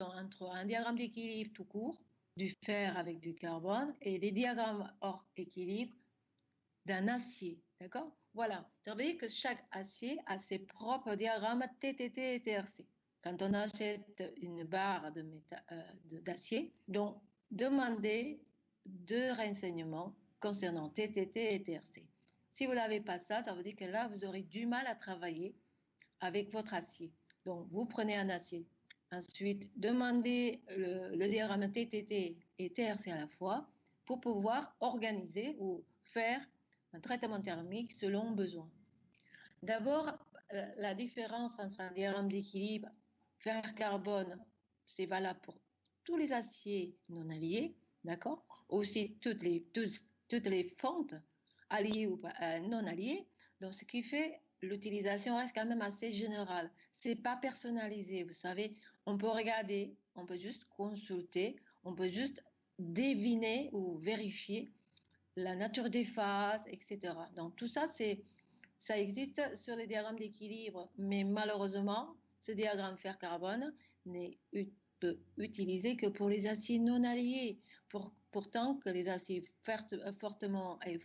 entre un diagramme d'équilibre tout court, du fer avec du carbone, et les diagrammes hors équilibre d'un acier, d'accord? Voilà, ça veut dire que chaque acier a ses propres diagrammes TTT et TRC. Quand on achète une barre d'acier, donc demandez 2 renseignements concernant TTT et TRC. Si vous n'avez pas ça, ça veut dire que là, vous aurez du mal à travailler avec votre acier. Donc, vous prenez un acier. Ensuite, demandez le diagramme TTT et TRC à la fois pour pouvoir organiser ou faire un traitement thermique selon besoin. D'abord, la différence entre un diagramme d'équilibre fer-carbone, c'est valable pour tous les aciers non alliés, d'accord? Aussi toutes les fentes alliées ou non alliées. Donc, ce qui fait l'utilisation reste quand même assez générale. C'est pas personnalisé, vous savez. On peut regarder, on peut juste consulter, on peut juste deviner ou vérifier la nature des phases, etc. Donc tout ça, ça existe sur les diagrammes d'équilibre, mais malheureusement, ce diagramme fer-carbone n'est peut utiliser que pour les aciers non alliés. Pourtant que les aciers fortement et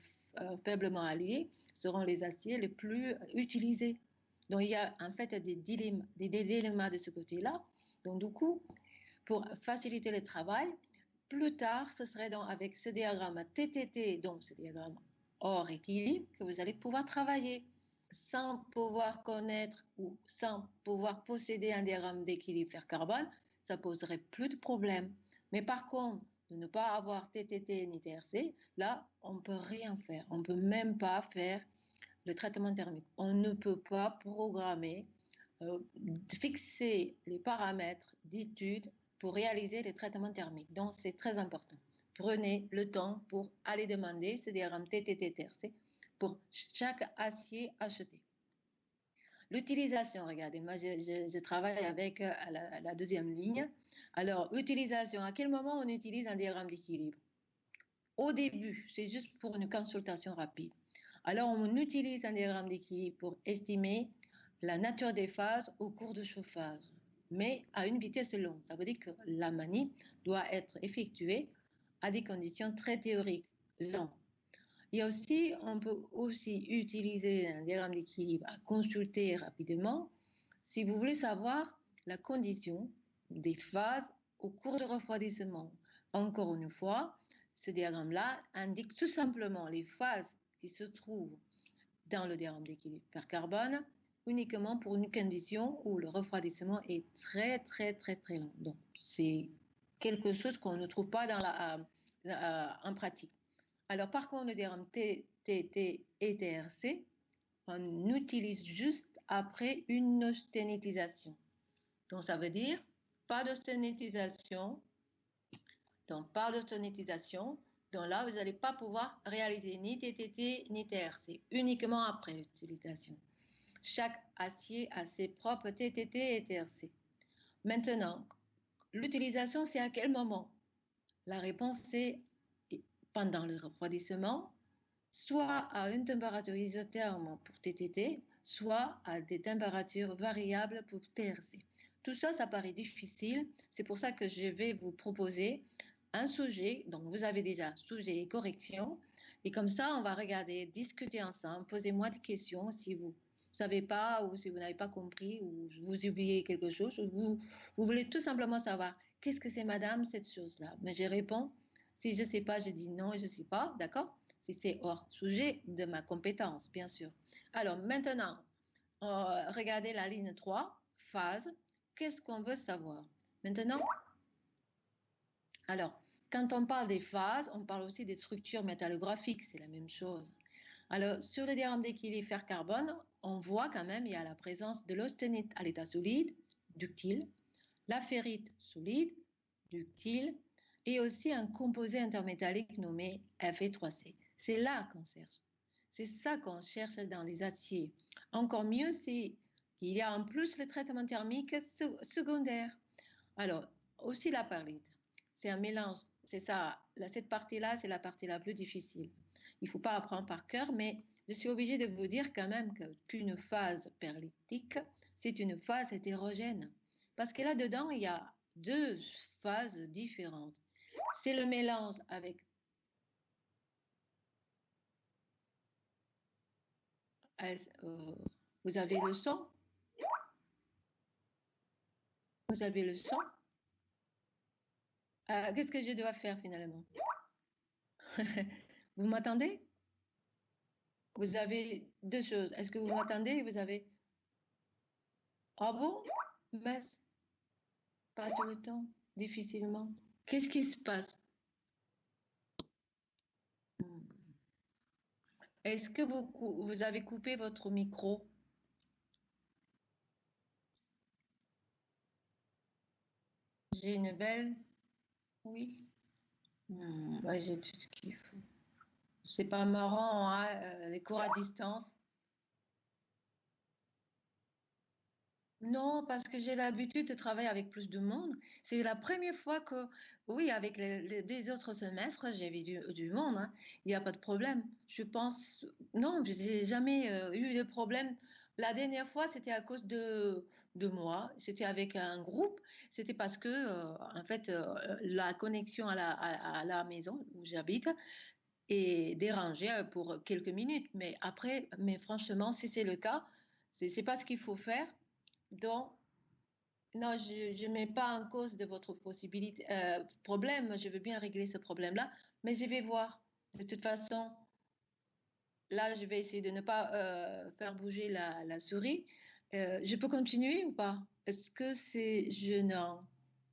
faiblement alliés seront les aciers les plus utilisés. Donc il y a en fait des dilemmas de ce côté-là. Donc du coup, pour faciliter le travail, plus tard, ce serait donc avec ce diagramme TTT, donc ce diagramme hors équilibre, que vous allez pouvoir travailler sans pouvoir connaître ou sans pouvoir posséder un diagramme d'équilibre fer-carbone. Ça poserait plus de problèmes. Mais par contre, de ne pas avoir TTT ni TRC, là, on ne peut rien faire. On ne peut même pas faire le traitement thermique. On ne peut pas programmer, fixer les paramètres d'étude pour réaliser les traitements thermiques. Donc, c'est très important. Prenez le temps pour aller demander ce diagramme TTT-TRC pour chaque acier acheté. L'utilisation, regardez, moi je travaille avec la deuxième ligne. Alors, utilisation, à quel moment on utilise un diagramme d'équilibre? Au début, c'est juste pour une consultation rapide. Alors, on utilise un diagramme d'équilibre pour estimer la nature des phases au cours de chauffage, mais à une vitesse longue. Ça veut dire que la manip doit être effectuée à des conditions très théoriques, lentes. On peut aussi utiliser un diagramme d'équilibre à consulter rapidement si vous voulez savoir la condition des phases au cours de refroidissement. Encore une fois, ce diagramme-là indique tout simplement les phases qui se trouvent dans le diagramme d'équilibre fer-carbone uniquement pour une condition où le refroidissement est très, très, très, très lent. Donc, c'est quelque chose qu'on ne trouve pas en pratique. Alors, par contre, le diagramme TTT et TRC, on utilise juste après une austénitisation. Donc, ça veut dire pas d'auténitisation. Donc, par l'auténitisation, donc là, vous n'allez pas pouvoir réaliser ni TTT ni TRC, uniquement après l'utilisation. Chaque acier a ses propres TTT et TRC. Maintenant, l'utilisation, c'est à quel moment? La réponse, c'est pendant le refroidissement, soit à une température isotherme pour TTT, soit à des températures variables pour TRC. Tout ça, ça paraît difficile. C'est pour ça que je vais vous proposer un sujet. Donc, vous avez déjà sujet et correction. Et comme ça, on va regarder, discuter ensemble. Posez-moi des questions si vous ne savez pas ou si vous n'avez pas compris ou vous oubliez quelque chose. Ou vous voulez tout simplement savoir qu'est-ce que c'est, madame, cette chose-là. Mais je réponds. Si je ne sais pas, je dis non, je ne sais pas. D'accord? Si c'est hors sujet de ma compétence, bien sûr. Alors, maintenant, regardez la ligne 3, phase. Qu'est-ce qu'on veut savoir? Maintenant, alors, quand on parle des phases, on parle aussi des structures métallographiques, c'est la même chose. Alors, sur le diagramme d'équilibre fer-carbone, on voit quand même il y a la présence de l'austenite à l'état solide, ductile, la ferrite solide, ductile, et aussi un composé intermétallique nommé Fe3C. C'est là qu'on cherche. C'est ça qu'on cherche dans les aciers. Encore mieux s'il y a en plus le traitement thermique secondaire. Alors, aussi la perlite. C'est un mélange. C'est ça. Cette partie-là, c'est la partie la plus difficile. Il ne faut pas apprendre par cœur, mais je suis obligée de vous dire quand même qu'une phase perlitique, c'est une phase hétérogène. Parce que là-dedans, il y a deux phases différentes. C'est le mélange avec... vous avez le son? Vous avez le son? Qu'est-ce que je dois faire finalement? Vous m'attendez? Vous avez deux choses. Est-ce que vous m'attendez? Vous avez... Ah bon? Mais pas tout le temps, difficilement. Qu'est-ce qui se passe? Est-ce que vous avez coupé votre micro? J'ai une belle... Oui. Ouais, j'ai tout ce qu'il faut. C'est pas marrant, hein, les cours à distance. Non, parce que j'ai l'habitude de travailler avec plus de monde. C'est la première fois que, oui, avec des autres semestres, j'ai vu du monde, hein. Il n'y a pas de problème. Je pense, non, je n'ai jamais eu de problème. La dernière fois, c'était à cause de moi. C'était avec un groupe. C'était parce que, en fait, la connexion à la maison où j'habite est dérangée pour quelques minutes. Mais après, mais franchement, si c'est le cas, c'est pas ce qu'il faut faire. Donc, non, je ne mets pas en cause de votre possibilité, problème. Je veux bien régler ce problème-là, mais je vais voir. De toute façon, là, je vais essayer de ne pas faire bouger la souris. Je peux continuer ou pas? Est-ce que c'est gênant?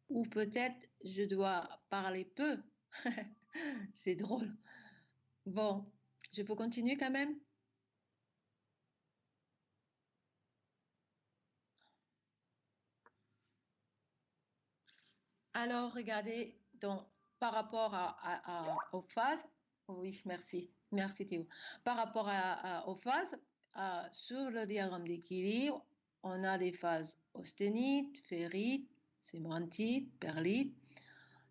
Ou peut-être je dois parler peu? C'est drôle. Bon, je peux continuer quand même? Alors, regardez, donc, par rapport aux phases, oui, merci, merci Théo. Par rapport aux phases, sur le diagramme d'équilibre, on a des phases austénite, ferrite, sémantite, perlite.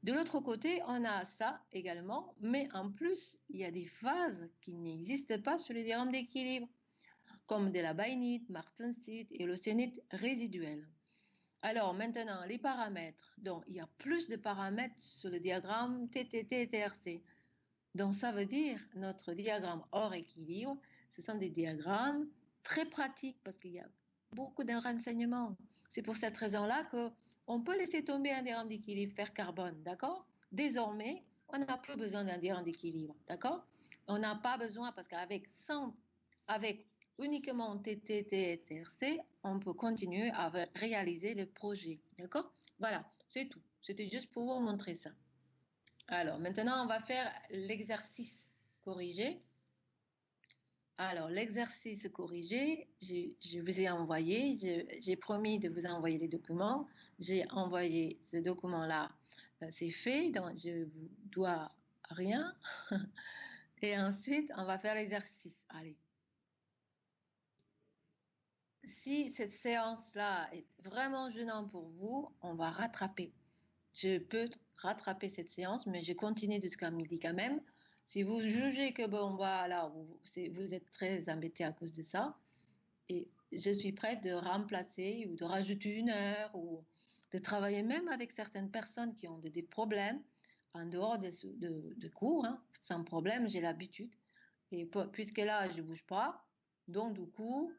De l'autre côté, on a ça également, mais en plus, il y a des phases qui n'existent pas sur le diagramme d'équilibre, comme de la bainite, martensite et l'austenite résiduelle. Alors maintenant, les paramètres. Donc, il y a plus de paramètres sur le diagramme TTT et TRC. Donc, ça veut dire notre diagramme hors équilibre, ce sont des diagrammes très pratiques parce qu'il y a beaucoup de renseignements. C'est pour cette raison-là qu'on peut laisser tomber un diagramme d'équilibre, faire carbone, d'accord? Désormais, on n'a plus besoin d'un diagramme d'équilibre, d'accord? On n'a pas besoin parce qu'avec 100, avec uniquement TTT et TRC, on peut continuer à réaliser le projet, d'accord? Voilà, c'est tout. C'était juste pour vous montrer ça. Alors, maintenant, on va faire l'exercice corrigé. Alors, l'exercice corrigé, je vous ai envoyé, j'ai promis de vous envoyer les documents. J'ai envoyé ce document-là, c'est fait, donc je vous dois rien. Et ensuite, on va faire l'exercice. Allez. Si cette séance-là est vraiment gênante pour vous, on va rattraper. Je peux rattraper cette séance, mais je continue jusqu'à midi quand même. Si vous jugez que bon, voilà, vous êtes très embêté à cause de ça, et je suis prête de remplacer ou de rajouter une heure ou de travailler même avec certaines personnes qui ont des problèmes en dehors de cours, hein, sans problème, j'ai l'habitude. Et puisque là, je ne bouge pas, donc du coup,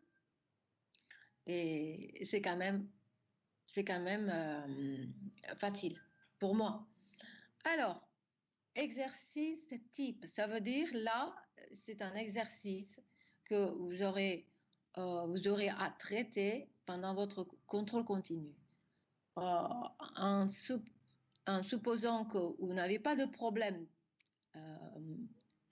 et c'est quand même facile pour moi. Alors, exercice type, ça veut dire là, c'est un exercice que vous aurez à traiter pendant votre contrôle continu. Euh, en, en, supposant que vous n'avez pas de problème euh,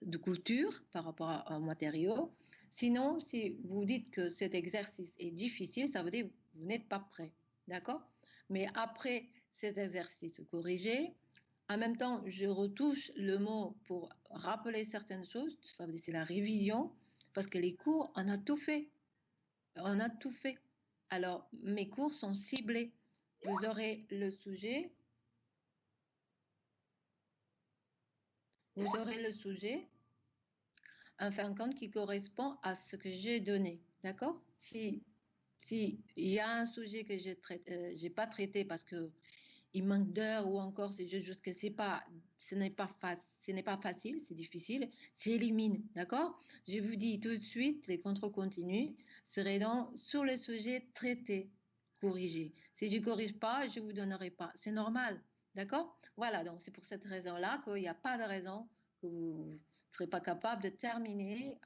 de couture par rapport au matériau. Sinon, si vous dites que cet exercice est difficile, ça veut dire que vous n'êtes pas prêt. D'accord? Mais après ces exercices corrigés, en même temps, je retouche le mot pour rappeler certaines choses. Ça veut dire c'est la révision, parce que les cours, on a tout fait. On a tout fait. Alors, mes cours sont ciblés. Vous aurez le sujet. Vous aurez le sujet en fin de compte qui correspond à ce que j'ai donné. D'accord? Si il y a un sujet que je n'ai pas traité parce que il manque d'heures ou encore c'est juste que ce n'est pas facile, c'est difficile, j'élimine, d'accord? Je vous dis tout de suite, les contrôles continus seraient sur les sujets traités, corrigés. Si je ne corrige pas, je ne vous donnerai pas. C'est normal, d'accord? Voilà, donc c'est pour cette raison-là qu'il n'y a pas de raison que vous ne serez pas capable de terminer,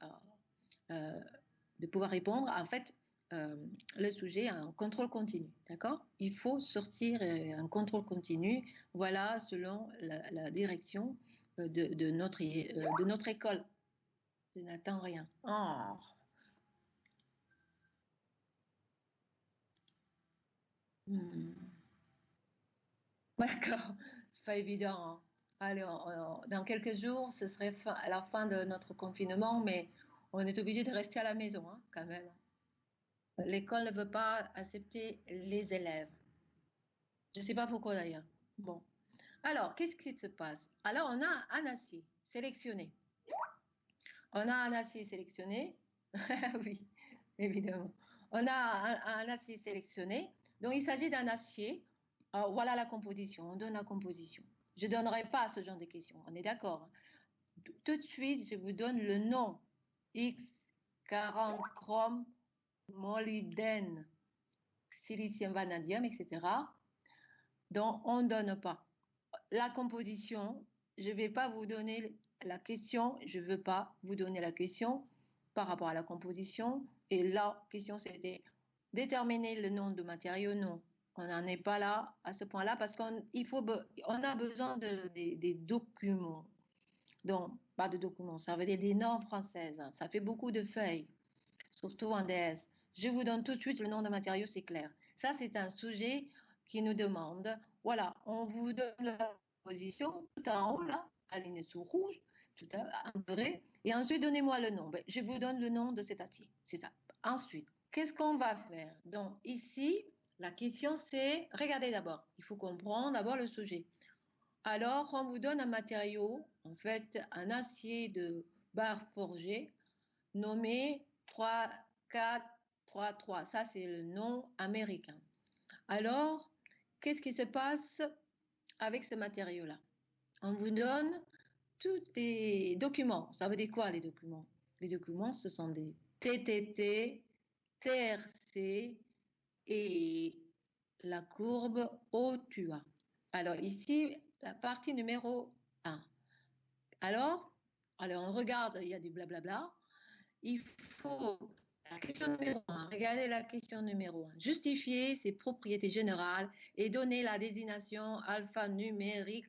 de pouvoir répondre. En fait, le sujet a un contrôle continu, d'accord? Il faut sortir un contrôle continu, voilà, selon la direction de notre école. Je n'attends rien. Oh. D'accord, c'est pas évident, hein. Allez, dans quelques jours, ce serait à la fin de notre confinement, mais on est obligé de rester à la maison, hein, quand même. L'école ne veut pas accepter les élèves. Je ne sais pas pourquoi d'ailleurs. Bon. Alors, qu'est-ce qui se passe? Alors, on a un acier sélectionné. On a un acier sélectionné. Oui, évidemment. On a un acier sélectionné. Donc, il s'agit d'un acier. Voilà la composition. On donne la composition. Je ne donnerai pas ce genre de questions. On est d'accord? Tout de suite, je vous donne le nom. X40 chrome, molybdène, silicium, vanadium, etc. Donc, on ne donne pas. La composition, je ne vais pas vous donner la question, je ne veux pas vous donner la question par rapport à la composition. Et la question, c'était déterminer le nom de matériau. Non, on n'en est pas là, à ce point-là, parce qu'on a besoin des documents. Donc, pas de documents, ça veut dire des normes françaises. Hein. Ça fait beaucoup de feuilles, surtout en DS. Je vous donne tout de suite le nom de matériau, c'est clair. Ça, c'est un sujet qui nous demande, voilà, on vous donne la position tout en haut, là, alignée sous rouge, tout en vrai, et ensuite, donnez-moi le nom. Ben, je vous donne le nom de cet acier, c'est ça. Ensuite, qu'est-ce qu'on va faire? Donc, ici, la question, c'est, regardez d'abord, il faut comprendre d'abord le sujet. Alors, on vous donne un matériau, en fait, un acier de barre forgée, nommé 3433. Ça, c'est le nom américain. Alors, qu'est-ce qui se passe avec ce matériau-là? On vous donne tous les documents. Ça veut dire quoi, les documents? Les documents, ce sont des TTT, TRC et la courbe OTUA. Alors, ici, la partie numéro 1. Alors, on regarde, il y a des blablabla. Il faut, la question numéro 1, regardez la question numéro 1. Justifier ses propriétés générales et donner la désignation alphanumérique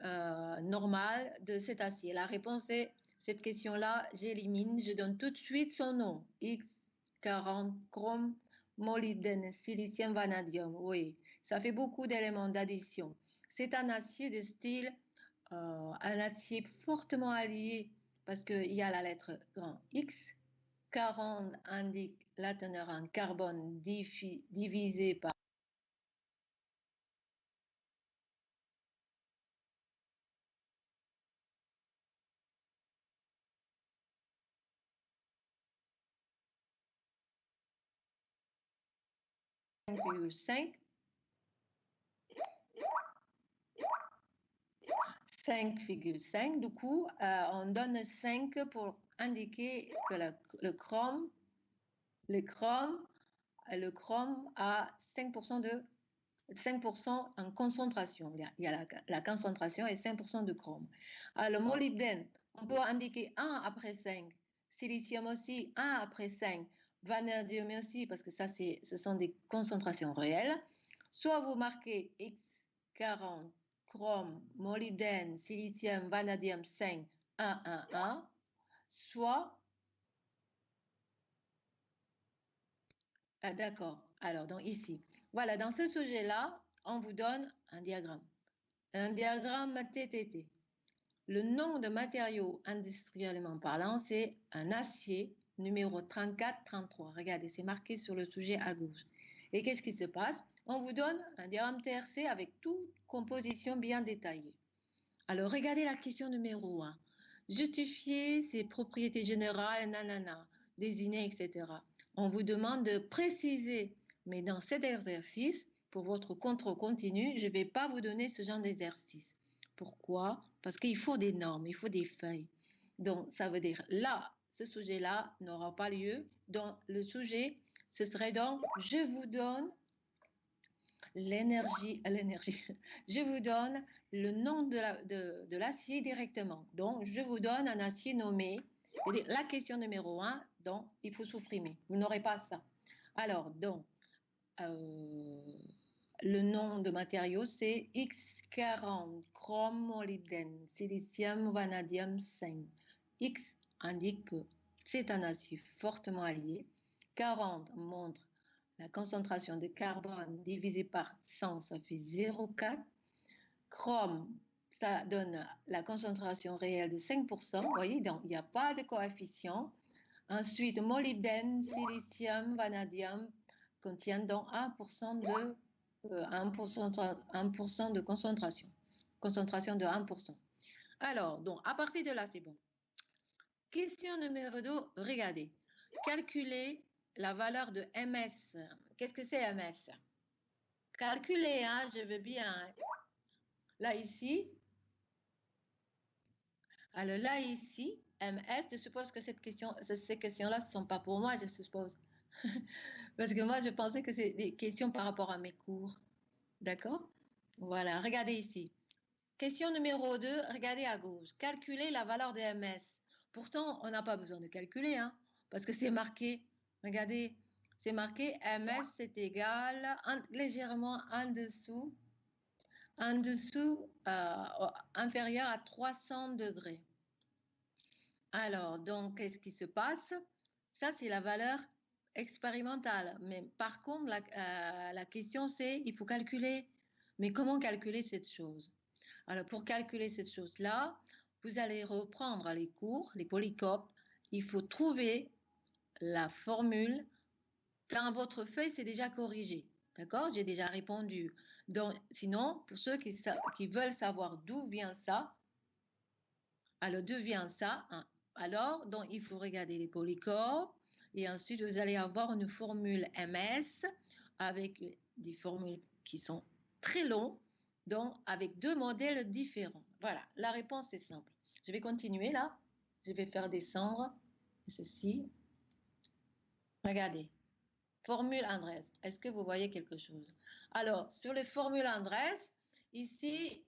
normale de cet acier. La réponse est, cette question-là, j'élimine, je donne tout de suite son nom. X40 chrome, molybdène, silicium, vanadium. Oui, ça fait beaucoup d'éléments d'addition. C'est un acier de style, un acier fortement allié parce qu'il y a la lettre grand X. 40 indique la teneur en carbone divisé par 5,5. 5,5. Du coup, on donne 5 pour indiquer que le chrome a 5% en concentration. Il y a la concentration et 5% de chrome. Alors, le molybdène, on peut indiquer 1 après 5. Silicium aussi, 1 après 5. Vanadium aussi, parce que ça, ce sont des concentrations réelles. Soit vous marquez X40, chrome, molybdène, silicium, vanadium 5, 1, 1, 1. Soit... Ah, d'accord. Alors, donc ici. Voilà, dans ce sujet-là, on vous donne un diagramme. Un diagramme TTT. Le nom de matériau industriellement parlant, c'est un acier numéro 3433. Regardez, c'est marqué sur le sujet à gauche. Et qu'est-ce qui se passe? On vous donne un diagramme TRC avec toute composition bien détaillée. Alors, regardez la question numéro 1. Justifier ses propriétés générales, nanana, désigner, etc. On vous demande de préciser, mais dans cet exercice, pour votre contrôle continu, je ne vais pas vous donner ce genre d'exercice. Pourquoi? Parce qu'il faut des normes, il faut des feuilles. Donc, ça veut dire là, ce sujet-là n'aura pas lieu. Donc, le sujet, ce serait donc, je vous donne l'énergie. Je vous donne le nom de l'acier directement. Donc, je vous donne un acier nommé. La question numéro 1, donc, il faut supprimer. Vous n'aurez pas ça. Alors, donc, le nom de matériau, c'est X40, chrome, molybdène, silicium, vanadium 5. X indique que c'est un acier fortement allié. 40 montre la concentration de carbone divisée par 100, ça fait 0,4. Chrome, ça donne la concentration réelle de 5%. Vous voyez, donc il n'y a pas de coefficient. Ensuite, molybdène, silicium, vanadium contiennent donc 1% de, 1% de concentration. Concentration de 1%. Alors, donc, à partir de là, c'est bon. Question numéro 2, regardez. Calculer la valeur de MS. Qu'est-ce que c'est MS? Calculer, hein, je veux bien. Là, ici. Alors là, ici, MS, je suppose que ces questions-là ne sont pas pour moi, je suppose. Parce que moi, je pensais que c'est des questions par rapport à mes cours. D'accord? Voilà, regardez ici. Question numéro 2, regardez à gauche. Calculer la valeur de MS. Pourtant, on n'a pas besoin de calculer, hein, parce que c'est marqué. Regardez, c'est marqué MS, c'est égal, légèrement en dessous inférieur à 300 degrés. Alors, donc, qu'est-ce qui se passe? Ça, c'est la valeur expérimentale. Mais par contre, la question, c'est, il faut calculer. Mais comment calculer cette chose? Alors, pour calculer cette chose-là, vous allez reprendre les cours, les polycopes. Il faut trouver la formule. Dans votre feuille, c'est déjà corrigé. D'accord? J'ai déjà répondu. Donc, sinon, pour ceux qui veulent savoir d'où vient ça, alors d'où vient ça? Hein? Alors, donc, il faut regarder les polycopes et ensuite, vous allez avoir une formule MS avec des formules qui sont très longues, donc avec deux modèles différents. Voilà, la réponse est simple. Je vais continuer là. Je vais faire descendre ceci. Regardez. Formule Andrés. Est-ce que vous voyez quelque chose? Alors, sur les formules Andrés, ici,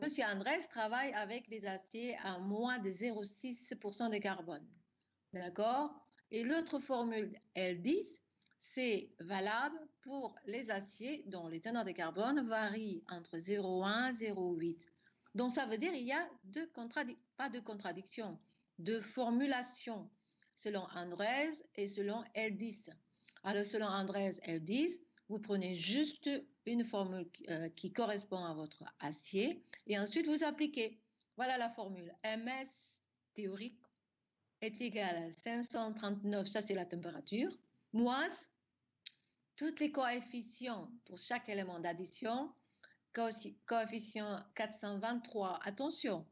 Monsieur Andrés travaille avec des aciers à moins de 0,6% de carbone. D'accord? Et l'autre formule L10, c'est valable pour les aciers dont les teneurs de carbone varient entre 0,1 et 0,8. Donc, ça veut dire qu'il y a pas de contradiction, de formulation selon Andrés et selon L10. Alors, selon Andrés L10, vous prenez juste une formule qui correspond à votre acier et ensuite vous appliquez. Voilà la formule. MS théorique est égal à 539, ça c'est la température, moins tous les coefficients pour chaque élément d'addition, coefficient 423. Attention,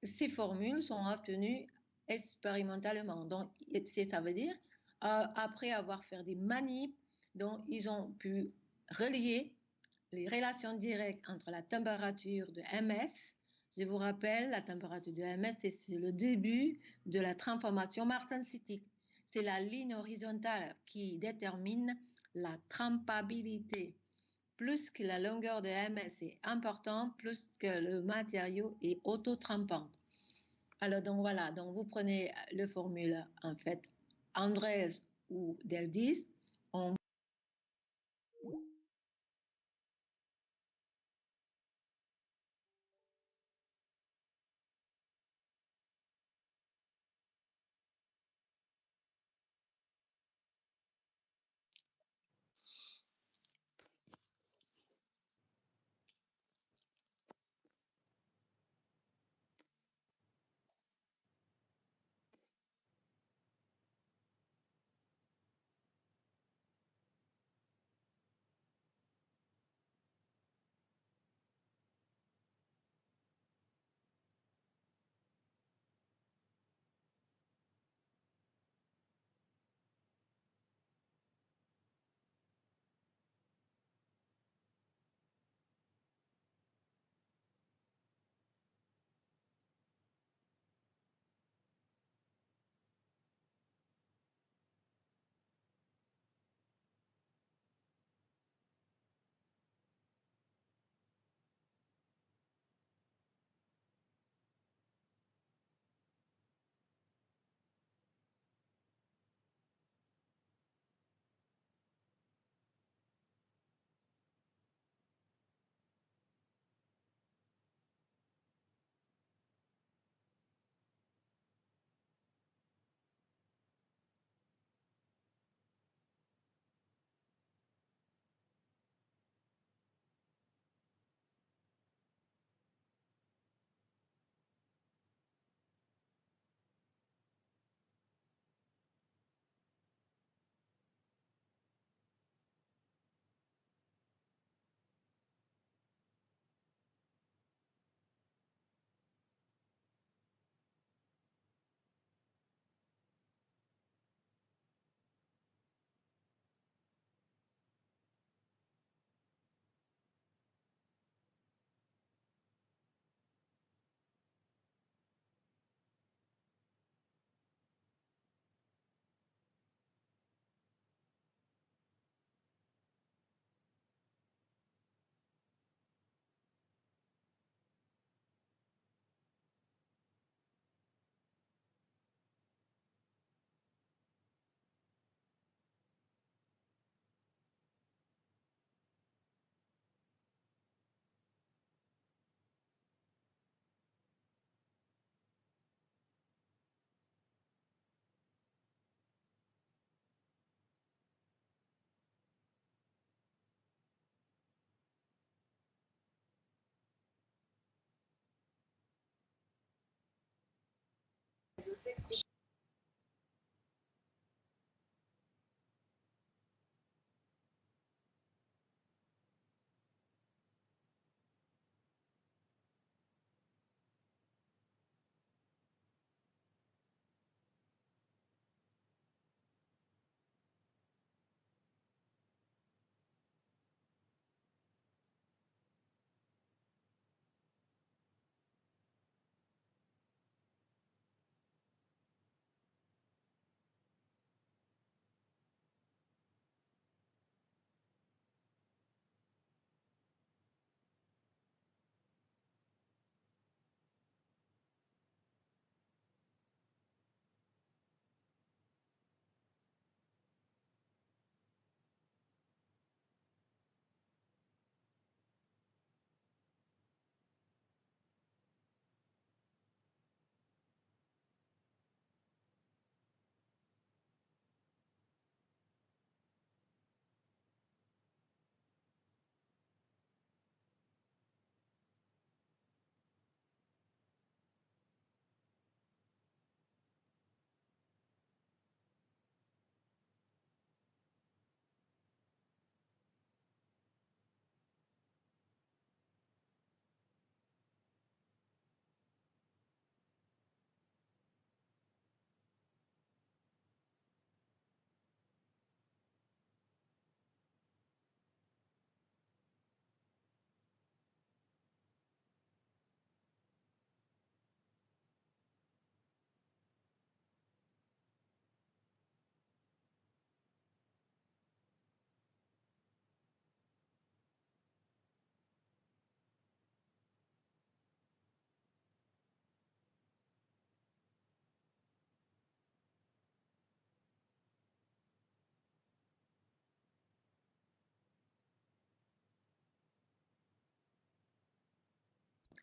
ces formules sont obtenues expérimentalement. Donc, ça veut dire, après avoir fait des manips, donc ils ont pu relier les relations directes entre la température de MS. Je vous rappelle, la température de MS, c'est le début de la transformation martensitique. C'est la ligne horizontale qui détermine la trempabilité. Plus que la longueur de MS est importante, plus que le matériau est auto-trempant. Alors, donc voilà, donc vous prenez le formule, en fait, Andrés ou Deldis.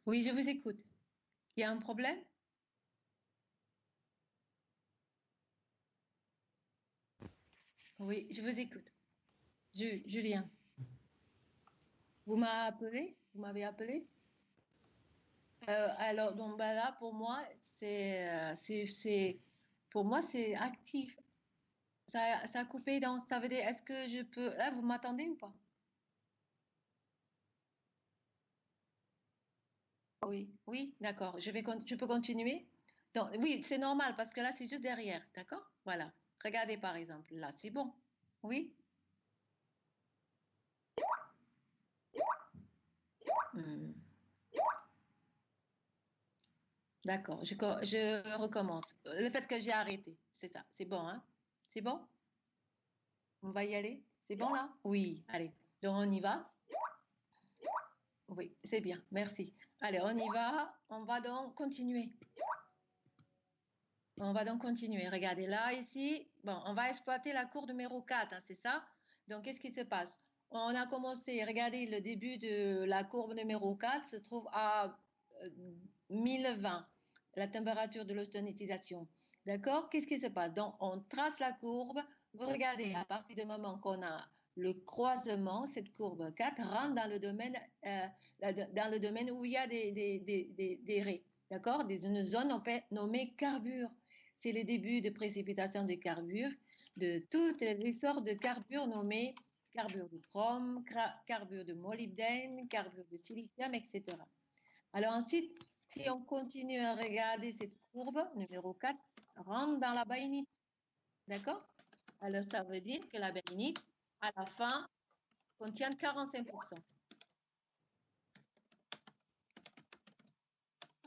Oui, je vous écoute. Il y a un problème? Oui, je vous écoute. Julien, vous m'avez appelé? Vous m'avez appelé? Alors, donc bah là, pour moi, pour moi, c'est actif. Ça a coupé dans, ça veut dire, est-ce que je peux, là, vous m'attendez ou pas? Oui, oui, d'accord. Je peux continuer? Donc, oui, c'est normal parce que là, c'est juste derrière, d'accord? Voilà. Regardez par exemple, là, c'est bon. Oui? Hmm, d'accord, je recommence. Le fait que j'ai arrêté, c'est ça, c'est bon, hein? C'est bon? On va y aller? C'est bon là? Oui, allez. Donc on y va? Oui, c'est bien, merci. Allez, on y va. On va donc continuer. On va donc continuer. Regardez là, ici. Bon, on va exploiter la cour numéro 4, hein, c'est ça? Donc, qu'est-ce qui se passe? On a commencé, regardez, le début de la courbe numéro 4 se trouve à 1020, la température de l'automatisation. D'accord? Qu'est-ce qui se passe? Donc, on trace la courbe. Vous regardez, à partir du moment qu'on a le croisement, cette courbe 4 rentre dans le domaine où il y a des raies. D'accord? Une zone nommée carbure. C'est le début de précipitation de carbure, de toutes les sortes de carbures nommées carbure de chrome, carbure de molybdène, carbure de silicium, etc. Alors ensuite, si on continue à regarder cette courbe, numéro 4, rentre dans la baïnite. D'accord? Alors ça veut dire que la baïnite, à la fin, contient 45%.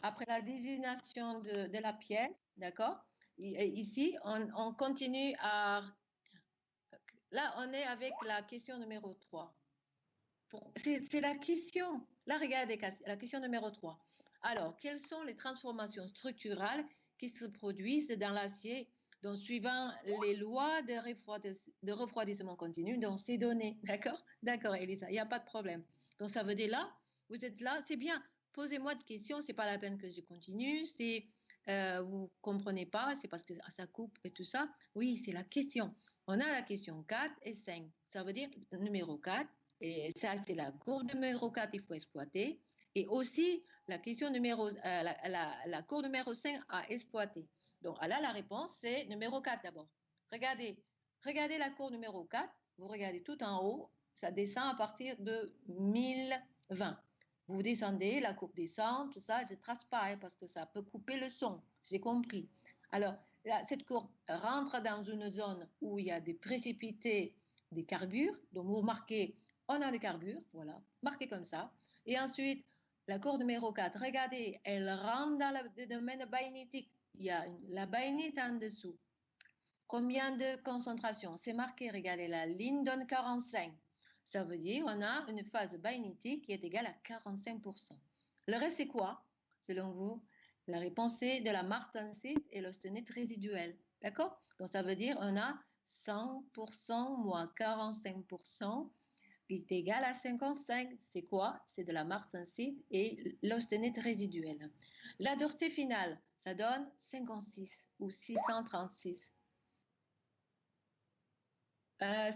Après la désignation de la pièce, d'accord? Ici, on continue à... Là, on est avec la question numéro 3. C'est la question. Là, regardez, la question numéro 3. Alors, quelles sont les transformations structurales qui se produisent dans l'acier, donc suivant les lois de refroidissement continu dans ces données? D'accord? D'accord, Elisa, il n'y a pas de problème. Donc, ça veut dire là, vous êtes là, c'est bien. Posez-moi de questions, c'est pas la peine que je continue. C'est vous comprenez pas, c'est parce que ça coupe et tout ça. Oui, c'est la question. On a la question 4 et 5. Ça veut dire numéro 4. Et ça, c'est la courbe numéro 4, il faut exploiter. Et aussi, la question numéro, la courbe numéro 5 à exploiter. Donc là, la réponse, c'est numéro 4 d'abord. Regardez la courbe numéro 4. Vous regardez tout en haut, ça descend à partir de 1020. Vous descendez, la courbe descend, tout ça, je ne trace pas parce que ça peut couper le son. J'ai compris. Alors, là, cette courbe rentre dans une zone où il y a des précipités, des carbures. Donc, vous marquez, on a des carbures, voilà, marquez comme ça. Et ensuite, la courbe numéro 4, regardez, elle rentre dans le domaine baïnétique. Il y a la baïnite en dessous. Combien de concentration? C'est marqué, regardez, la ligne donne 45. Ça veut dire qu'on a une phase baïnitique qui est égale à 45%. Le reste, c'est quoi, selon vous? La réponse est de la martensite et l'austenite résiduelle. D'accord? Donc, ça veut dire qu'on a 100% moins 45% qui est égal à 55. C'est quoi? C'est de la martensite et l'austenite résiduelle. La dureté finale, ça donne 56 ou 636.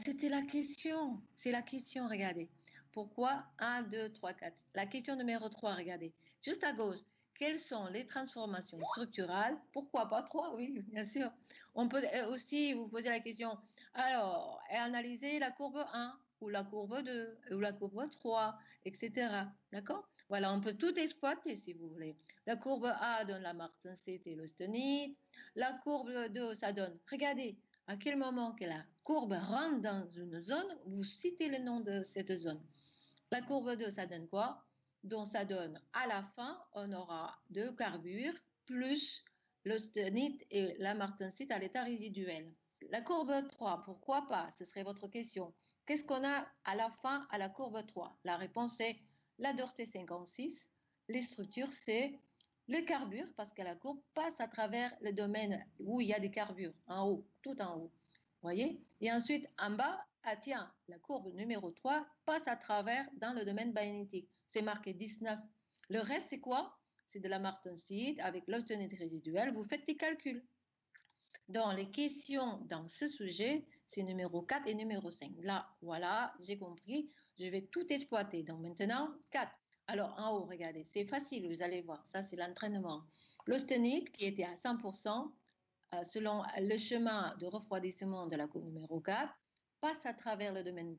C'était la question. C'est la question, regardez. Pourquoi 1, 2, 3, 4? La question numéro 3, regardez. Juste à gauche, quelles sont les transformations structurales? Pourquoi pas 3? Oui, bien sûr. On peut aussi vous poser la question, alors, analyser la courbe 1 ou la courbe 2 ou la courbe 3, etc. D'accord? Voilà, on peut tout exploiter si vous voulez. La courbe A donne la martensite et l'austenite. La courbe 2, ça donne, regardez, à quel moment que la courbe rentre dans une zone, vous citez le nom de cette zone. La courbe 2, ça donne quoi? Donc, ça donne, à la fin, on aura deux carbures plus l'austenite et la martensite à l'état résiduel. La courbe 3, pourquoi pas? Ce serait votre question. Qu'est-ce qu'on a à la fin à la courbe 3? La réponse est la dureté 56. Les structures, c'est le carbure, parce que la courbe passe à travers le domaine où il y a des carbures, en haut, tout en haut. Voyez? Et ensuite, en bas, ah tiens, la courbe numéro 3 passe à travers dans le domaine baïnétique. C'est marqué 19. Le reste, c'est quoi? C'est de la martensite avec l'austenite résiduelle. Vous faites des calculs. Dans les questions dans ce sujet, c'est numéro 4 et numéro 5. Là, voilà, j'ai compris. Je vais tout exploiter. Donc maintenant, 4. Alors en haut, regardez, c'est facile, vous allez voir. Ça, c'est l'entraînement. L'austenite qui était à 100%, selon le chemin de refroidissement de la courbe numéro 4, passe à travers le domaine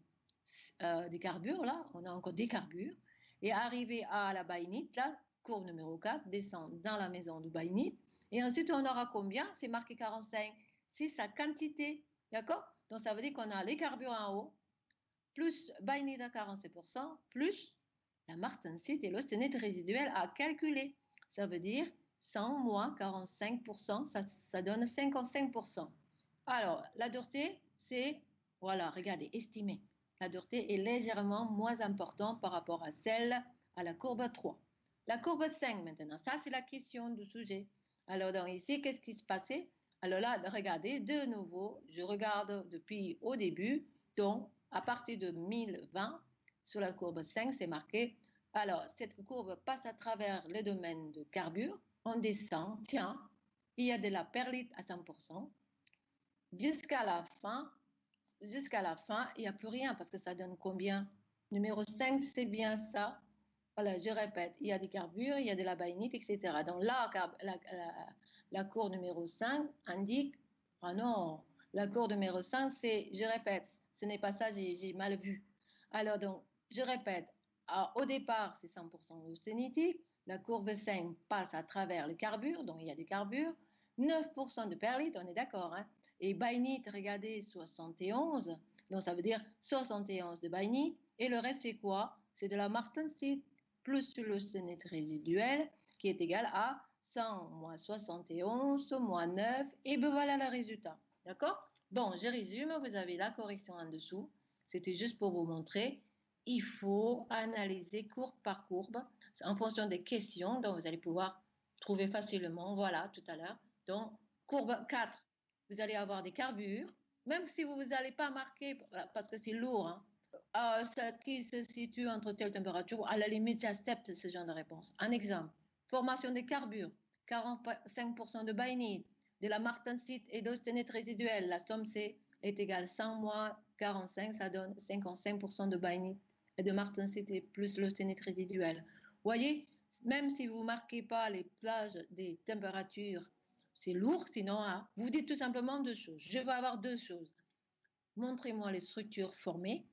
des carbures. Là, on a encore des carbures. Et arrivé à la baïnite, là, courbe numéro 4, descend dans la maison du baïnite. Et ensuite, on aura combien? C'est marqué 45. C'est sa quantité. D'accord? Donc, ça veut dire qu'on a les carbures en haut, plus baïnite à 47%, plus la martensite et l'austenite résiduelle à calculer. Ça veut dire 100 moins 45%, ça donne 55%. Alors, la dureté, c'est, voilà, regardez, estimé. La dureté est légèrement moins importante par rapport à celle à la courbe 3. La courbe 5 maintenant, ça c'est la question du sujet. Alors donc ici, qu'est-ce qui se passait? Alors là, regardez, de nouveau, je regarde depuis au début, donc à partir de 1020, sur la courbe 5, c'est marqué. Alors, cette courbe passe à travers le domaine de carbure, on descend, tiens, il y a de la perlite à 100%. Jusqu'à la fin, il n'y a plus rien parce que ça donne combien? Numéro 5, c'est bien ça. Voilà, je répète, il y a des carbures, il y a de la baïnite, etc. Donc là, la courbe numéro 5 indique, ah non, la courbe numéro 5, c'est, je répète, ce n'est pas ça, j'ai mal vu. Alors donc, je répète, au départ, c'est 100% austenitique. La courbe 5 passe à travers le carbure, donc il y a des carbures. 9% de perlite, on est d'accord, hein? Et baïnite, regardez, 71. Donc, ça veut dire 71 de baïnite. Et le reste, c'est quoi? C'est de la martensite plus l'austenite résiduelle qui est égal à 100 moins 71 moins 9. Et ben voilà le résultat. D'accord? Bon, je résume. Vous avez la correction en dessous. C'était juste pour vous montrer. Il faut analyser courbe par courbe en fonction des questions dont vous allez pouvoir trouver facilement. Voilà, tout à l'heure. Donc, courbe 4, vous allez avoir des carbures, même si vous n'allez pas marquer, parce que c'est lourd, hein, qui se situe entre telle température, à la limite, j'accepte ce genre de réponse. Un exemple, formation des carbures, 45% de baïnite, de la martensite et d'austenite résiduelle, la somme C est égale 100 moins 45, ça donne 55% de baïnite et de martensite et plus l'austenite résiduelle. Vous voyez, même si vous ne marquez pas les plages des températures c'est lourd, sinon hein, vous dites tout simplement deux choses. Je veux avoir deux choses. Montrez-moi les structures formées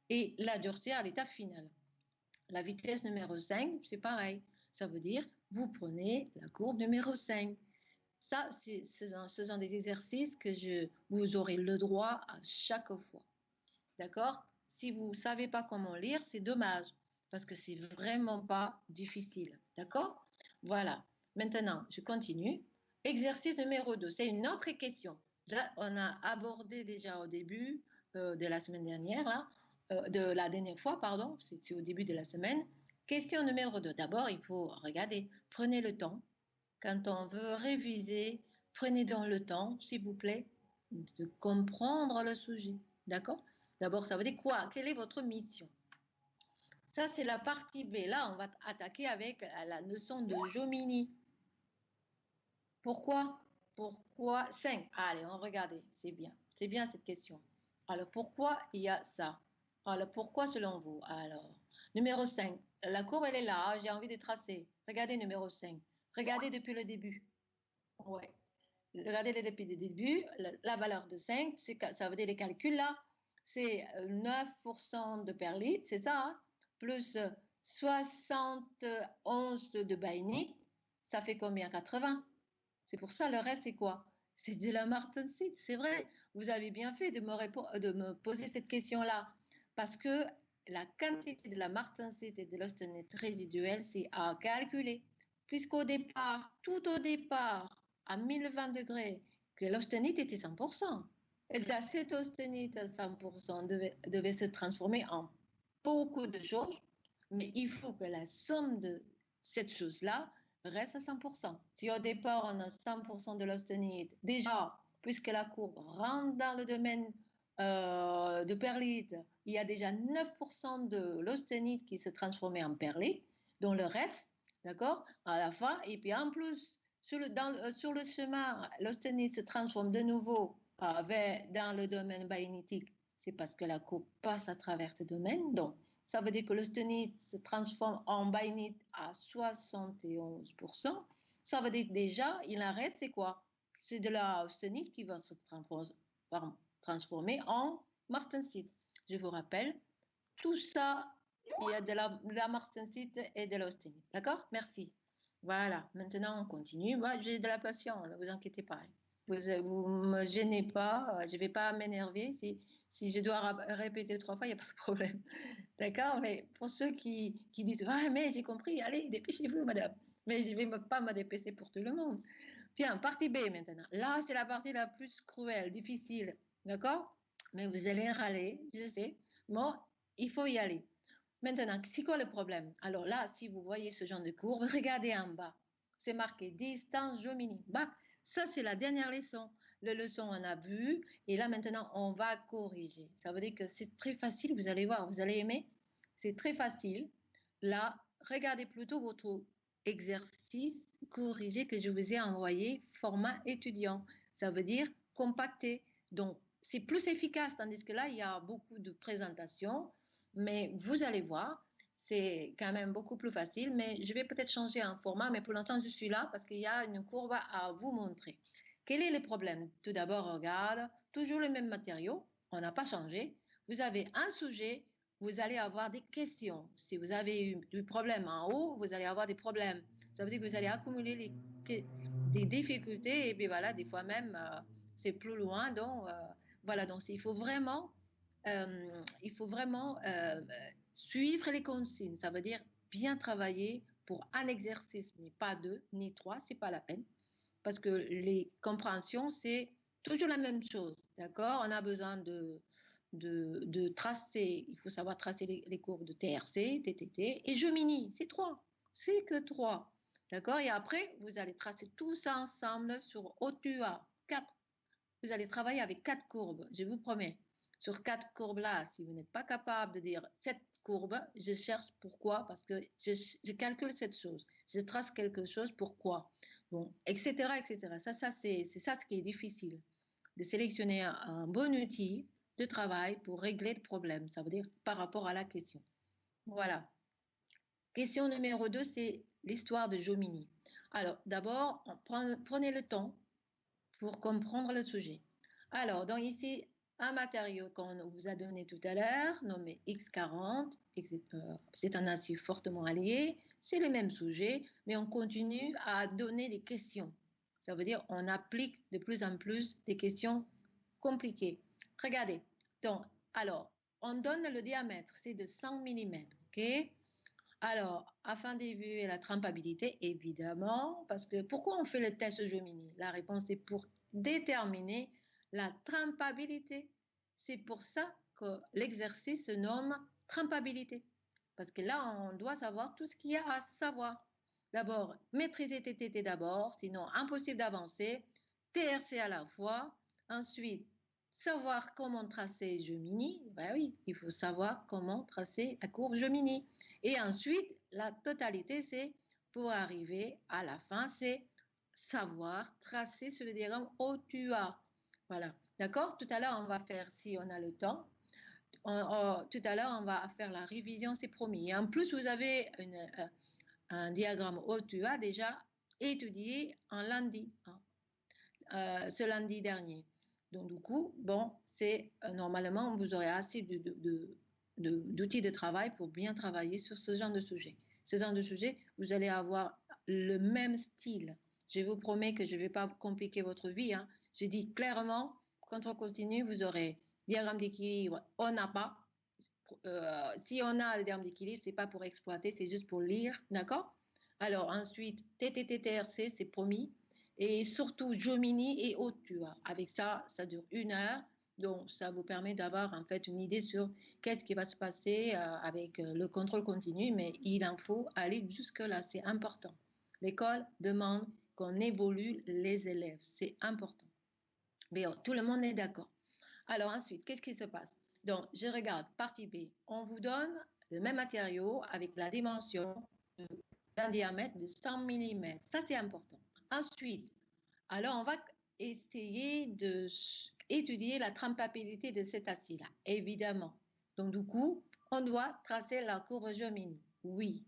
et la dureté à l'état final. La vitesse numéro 5, c'est pareil. Ça veut dire, vous prenez la courbe numéro 5. Ça, ce sont des exercices que vous aurez le droit à chaque fois. D'accord? Si vous ne savez pas comment lire, c'est dommage, parce que c'est vraiment pas difficile. D'accord? Voilà. Maintenant, je continue. Exercice numéro 2, c'est une autre question. Là, on a abordé déjà au début de la semaine dernière, là, de la dernière fois, pardon, c'est au début de la semaine. Question numéro 2. D'abord, il faut regarder, prenez le temps. Quand on veut réviser, prenez donc le temps, s'il vous plaît, de comprendre le sujet. D'accord? D'abord, ça veut dire quoi? Quelle est votre mission? Ça, c'est la partie B. Là, on va attaquer avec la notion de Jomini. Pourquoi? Pourquoi 5? Allez, on regarde. C'est bien. C'est bien cette question. Alors, pourquoi il y a ça? Alors, pourquoi selon vous? Alors, numéro 5. La courbe, elle est là. J'ai envie de tracer. Regardez numéro 5. Regardez depuis le début. Ouais. Regardez depuis le début. La valeur de 5, ça veut dire les calculs là. C'est 9% de perlite, c'est ça, hein? Plus 71 de baïnite, ça fait combien? 80. C'est pour ça, le reste, c'est quoi? C'est de la martensite, c'est vrai. Vous avez bien fait de me poser cette question-là. Parce que la quantité de la martensite et de l'austenite résiduelle, c'est à calculer. Puisqu'au départ, tout au départ, à 1020 degrés, que l'austenite était 100%. Et cette austenite à 100% devait se transformer en beaucoup de choses, mais il faut que la somme de cette chose-là reste à 100%. Si au départ, on a 100% de l'austenite, déjà, puisque la courbe rentre dans le domaine de perlite, il y a déjà 9% de l'austenite qui se transformait en perlite, dont le reste, d'accord, à la fin, et puis en plus, sur le chemin, l'austenite se transforme de nouveau dans le domaine baïnitique. C'est parce que la courbe passe à travers ce domaine, donc ça veut dire que l'austenite se transforme en baïnite à 71%. Ça veut dire déjà, il en reste, c'est quoi? C'est de la austenite qui va se transformer en martensite. Je vous rappelle, tout ça, il y a de la martensite et de l'austenite. D'accord? Merci. Voilà, maintenant on continue. Moi, j'ai de la patience, ne vous inquiétez pas. Vous ne me gênez pas, je ne vais pas m'énerver. Si je dois répéter 3 fois, il n'y a pas de problème. D'accord? Mais pour ceux qui disent, ah, mais j'ai compris, allez, dépêchez-vous, madame. Mais je ne vais pas me dépêcher pour tout le monde. Bien, partie B maintenant. Là, c'est la partie la plus cruelle, difficile. D'accord? Mais vous allez râler, je sais. Bon, il faut y aller. Maintenant, c'est quoi le problème? Alors là, si vous voyez ce genre de courbe, regardez en bas. C'est marqué distance Jomini. Bah, ça, c'est la dernière leçon. La leçon, on a vu. Et là, maintenant, on va corriger. Ça veut dire que c'est très facile. Vous allez voir, vous allez aimer. C'est très facile. Là, regardez plutôt votre exercice corrigé que je vous ai envoyé, format étudiant. Ça veut dire compacté. Donc, c'est plus efficace, tandis que là, il y a beaucoup de présentations. Mais vous allez voir, c'est quand même beaucoup plus facile. Mais je vais peut-être changer un format, mais pour l'instant, je suis là parce qu'il y a une courbe à vous montrer. Quel est le problème? Tout d'abord, regarde, toujours le même matériau, on n'a pas changé. Vous avez un sujet, vous allez avoir des questions. Si vous avez eu du problème en haut, vous allez avoir des problèmes. Ça veut dire que vous allez accumuler des difficultés et puis voilà, des fois même, c'est plus loin. Donc, voilà, donc il faut vraiment suivre les consignes. Ça veut dire bien travailler pour un exercice, mais pas deux, ni trois, c'est pas la peine. Parce que les compréhensions, c'est toujours la même chose. D'accord? On a besoin de tracer, il faut savoir tracer les courbes de TRC, TTT et Gemini. C'est 3. C'est que 3. D'accord? Et après, vous allez tracer tout ça ensemble sur OTUA 4. Vous allez travailler avec 4 courbes, je vous promets. Sur 4 courbes-là, si vous n'êtes pas capable de dire cette courbe, je cherche pourquoi, parce que je calcule cette chose. Je trace quelque chose, pourquoi. Bon, etc., etc. Ça c'est ça ce qui est difficile, de sélectionner un bon outil de travail pour régler le problème. Ça veut dire par rapport à la question. Voilà. Question numéro 2, c'est l'histoire de Jomini. Alors, d'abord, prenez le temps pour comprendre le sujet. Alors, donc ici, un matériau qu'on vous a donné tout à l'heure, nommé X40, c'est un acier fortement allié, c'est le même sujet, mais on continue à donner des questions. Ça veut dire on applique de plus en plus des questions compliquées. Regardez, donc, alors, on donne le diamètre, c'est de 100 mm, ok? Alors, afin d'évaluer la trempabilité, évidemment, parce que pourquoi on fait le test Jomini? La réponse est pour déterminer la trempabilité. C'est pour ça que l'exercice se nomme trempabilité. Parce que là, on doit savoir tout ce qu'il y a à savoir. D'abord, maîtriser TTT d'abord, sinon impossible d'avancer. TRC à la fois. Ensuite, savoir comment tracer Jomini. Ben oui, il faut savoir comment tracer la courbe Jomini. Et ensuite, la totalité, c'est pour arriver à la fin, c'est savoir tracer sur le diagramme OTUA. Voilà, d'accord? Tout à l'heure, on va faire, si on a le temps, tout à l'heure, on va faire la révision, c'est promis. Et en plus, vous avez un diagramme OTUA déjà étudié en lundi, hein, ce lundi dernier. Donc, du coup, bon, c'est normalement, vous aurez assez d'outils de travail pour bien travailler sur ce genre de sujet. Ce genre de sujet, vous allez avoir le même style. Je vous promets que je ne vais pas compliquer votre vie, hein. Je dis clairement, quand on continue, vous aurez diagramme d'équilibre, on n'a pas. Si on a le diagramme d'équilibre, ce n'est pas pour exploiter, c'est juste pour lire, d'accord? Alors ensuite, TTTRC, c'est promis. Et surtout Jomini et OTUA. Avec ça, ça dure 1 heure. Donc, ça vous permet d'avoir en fait une idée sur qu'est-ce qui va se passer avec le contrôle continu, mais il en faut aller jusque-là, c'est important. L'école demande qu'on évolue les élèves, c'est important. Mais tout le monde est d'accord. Alors ensuite, qu'est-ce qui se passe? Donc, je regarde partie B. On vous donne le même matériau avec la dimension d'un diamètre de 100 mm. Ça, c'est important. Ensuite, alors on va essayer d'étudier la trempabilité de cet acier-là, évidemment. Donc, du coup, on doit tracer la courbe Jomini. Oui.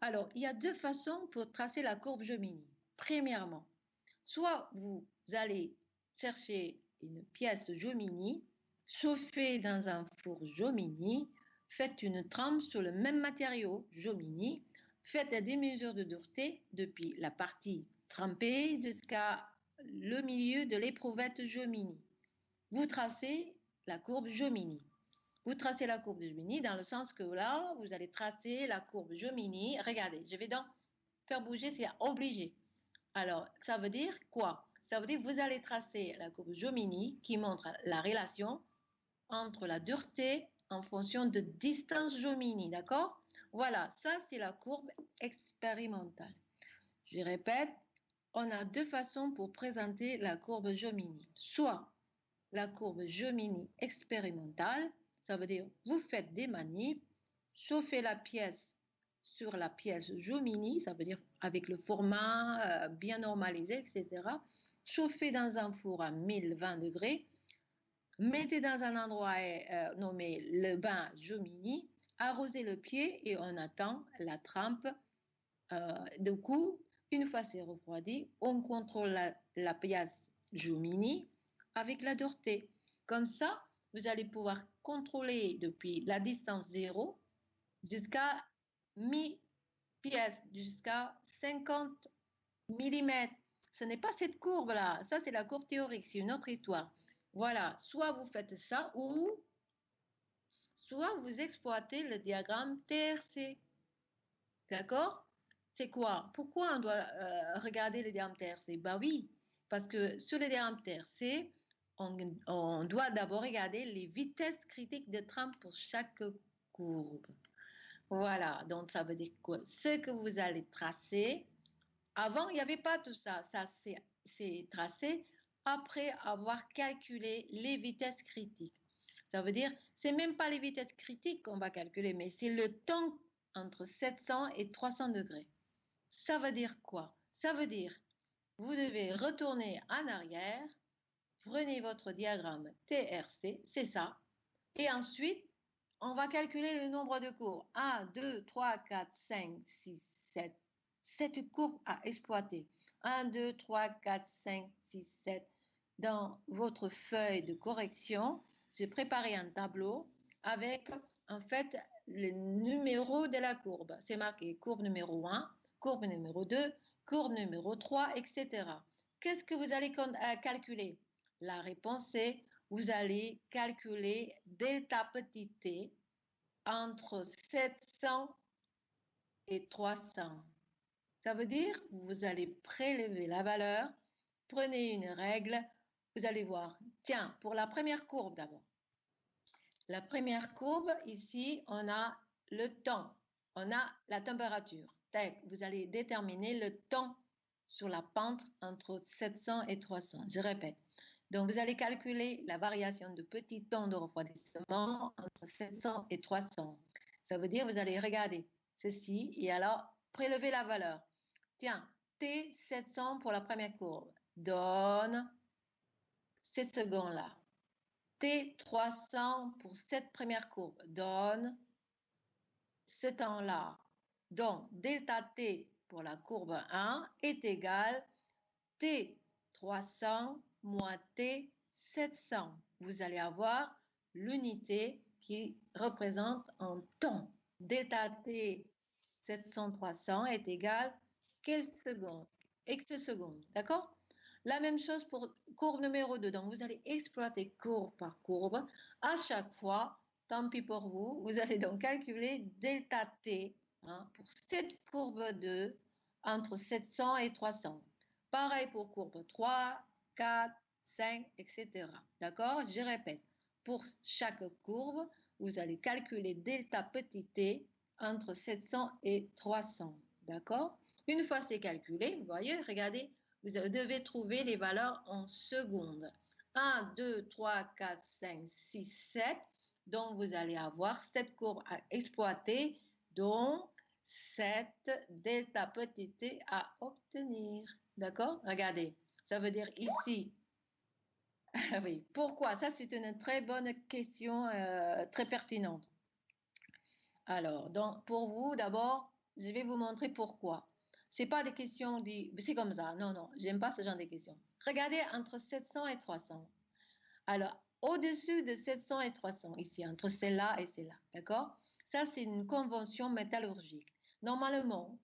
Alors, il y a 2 façons pour tracer la courbe Jomini. Premièrement, soit vous allez chercher une pièce Jomini, chauffez dans un four Jomini, faites une trempe sur le même matériau Jomini, faites des mesures de dureté depuis la partie trempée jusqu'à le milieu de l'éprouvette Jomini. Vous tracez la courbe Jomini. Vous tracez la courbe Jomini dans le sens que là, vous allez tracer la courbe Jomini. Regardez, je vais donc faire bouger, c'est obligé. Alors, ça veut dire quoi? Ça veut dire que vous allez tracer la courbe Jomini qui montre la relation entre la dureté en fonction de distance Jomini, d'accord? Voilà, ça c'est la courbe expérimentale. Je répète, on a 2 façons pour présenter la courbe Jomini. Soit la courbe Jomini expérimentale, ça veut dire vous faites des manips, chauffez la pièce sur la pièce Jomini, ça veut dire avec le format bien normalisé, etc. Chauffez dans un four à 1020 degrés, mettez dans un endroit nommé le bain Jomini, arrosez le pied et on attend la trempe. Du coup, une fois c'est refroidi, on contrôle la pièce Jomini avec la dureté. Comme ça, vous allez pouvoir contrôler depuis la distance 0 jusqu'à mi-pièce, jusqu'à 50 mm. Ce n'est pas cette courbe-là. Ça, c'est la courbe théorique. C'est une autre histoire. Voilà. Soit vous faites ça ou soit vous exploitez le diagramme TRC. D'accord? C'est quoi? Pourquoi on doit regarder le diagramme TRC? Ben oui, parce que sur le diagramme TRC, on doit d'abord regarder les vitesses critiques de trempe pour chaque courbe. Voilà, donc ça veut dire quoi? Ce que vous allez tracer, avant, il n'y avait pas tout ça. Ça, c'est tracé après avoir calculé les vitesses critiques. Ça veut dire, c'est même pas les vitesses critiques qu'on va calculer, mais c'est le temps entre 700 et 300 degrés. Ça veut dire quoi? Ça veut dire, vous devez retourner en arrière, prenez votre diagramme TRC, c'est ça, et ensuite, on va calculer le nombre de courbes. 1, 2, 3, 4, 5, 6, 7. 7 courbes à exploiter. 1, 2, 3, 4, 5, 6, 7. dans votre feuille de correction, j'ai préparé un tableau avec, en fait, le numéro de la courbe. C'est marqué courbe numéro 1, courbe numéro 2, courbe numéro 3, etc. Qu'est-ce que vous allez calculer? La réponse est, vous allez calculer delta petit t entre 700 et 300. Ça veut dire que vous allez prélever la valeur, prenez une règle, vous allez voir. Tiens, pour la première courbe d'abord. La première courbe, ici, on a le temps, on a la température. Vous allez déterminer le temps sur la pente entre 700 et 300. Je répète. Donc, vous allez calculer la variation de petit temps de refroidissement entre 700 et 300. Ça veut dire que vous allez regarder ceci et alors prélever la valeur. Tiens, T700 pour la première courbe donne ces secondes-là. T300 pour cette première courbe donne ce temps-là. Donc, delta T pour la courbe 1 est égal T300 moins T700. Vous allez avoir l'unité qui représente en temps. Delta T 700-300 est égal quelle seconde? X secondes, d'accord? La même chose pour courbe numéro 2. Donc, vous allez exploiter courbe par courbe. À chaque fois, tant pis pour vous, vous allez donc calculer delta T pour cette courbe 2 entre 700 et 300. Pareil pour courbe 3, 4, 5, etc. D'accord? Je répète. Pour chaque courbe, vous allez calculer delta petit t entre 700 et 300. D'accord? Une fois c'est calculé, vous voyez, regardez, vous devez trouver les valeurs en secondes. 1, 2, 3, 4, 5, 6, 7. Donc, vous allez avoir cette courbe à exploiter, dont 7 delta petit t à obtenir. D'accord? Regardez, ça veut dire ici. Oui, pourquoi? Ça, c'est une très bonne question, très pertinente. Alors, donc, pour vous, d'abord, je vais vous montrer pourquoi. Ce n'est pas des questions, c'est comme ça. Non, non, j'aime pas ce genre de questions. Regardez entre 700 et 300. Alors, au-dessus de 700 et 300, ici, entre celle-là et celle-là, d'accord? Ça, c'est une convention métallurgique. Normalement,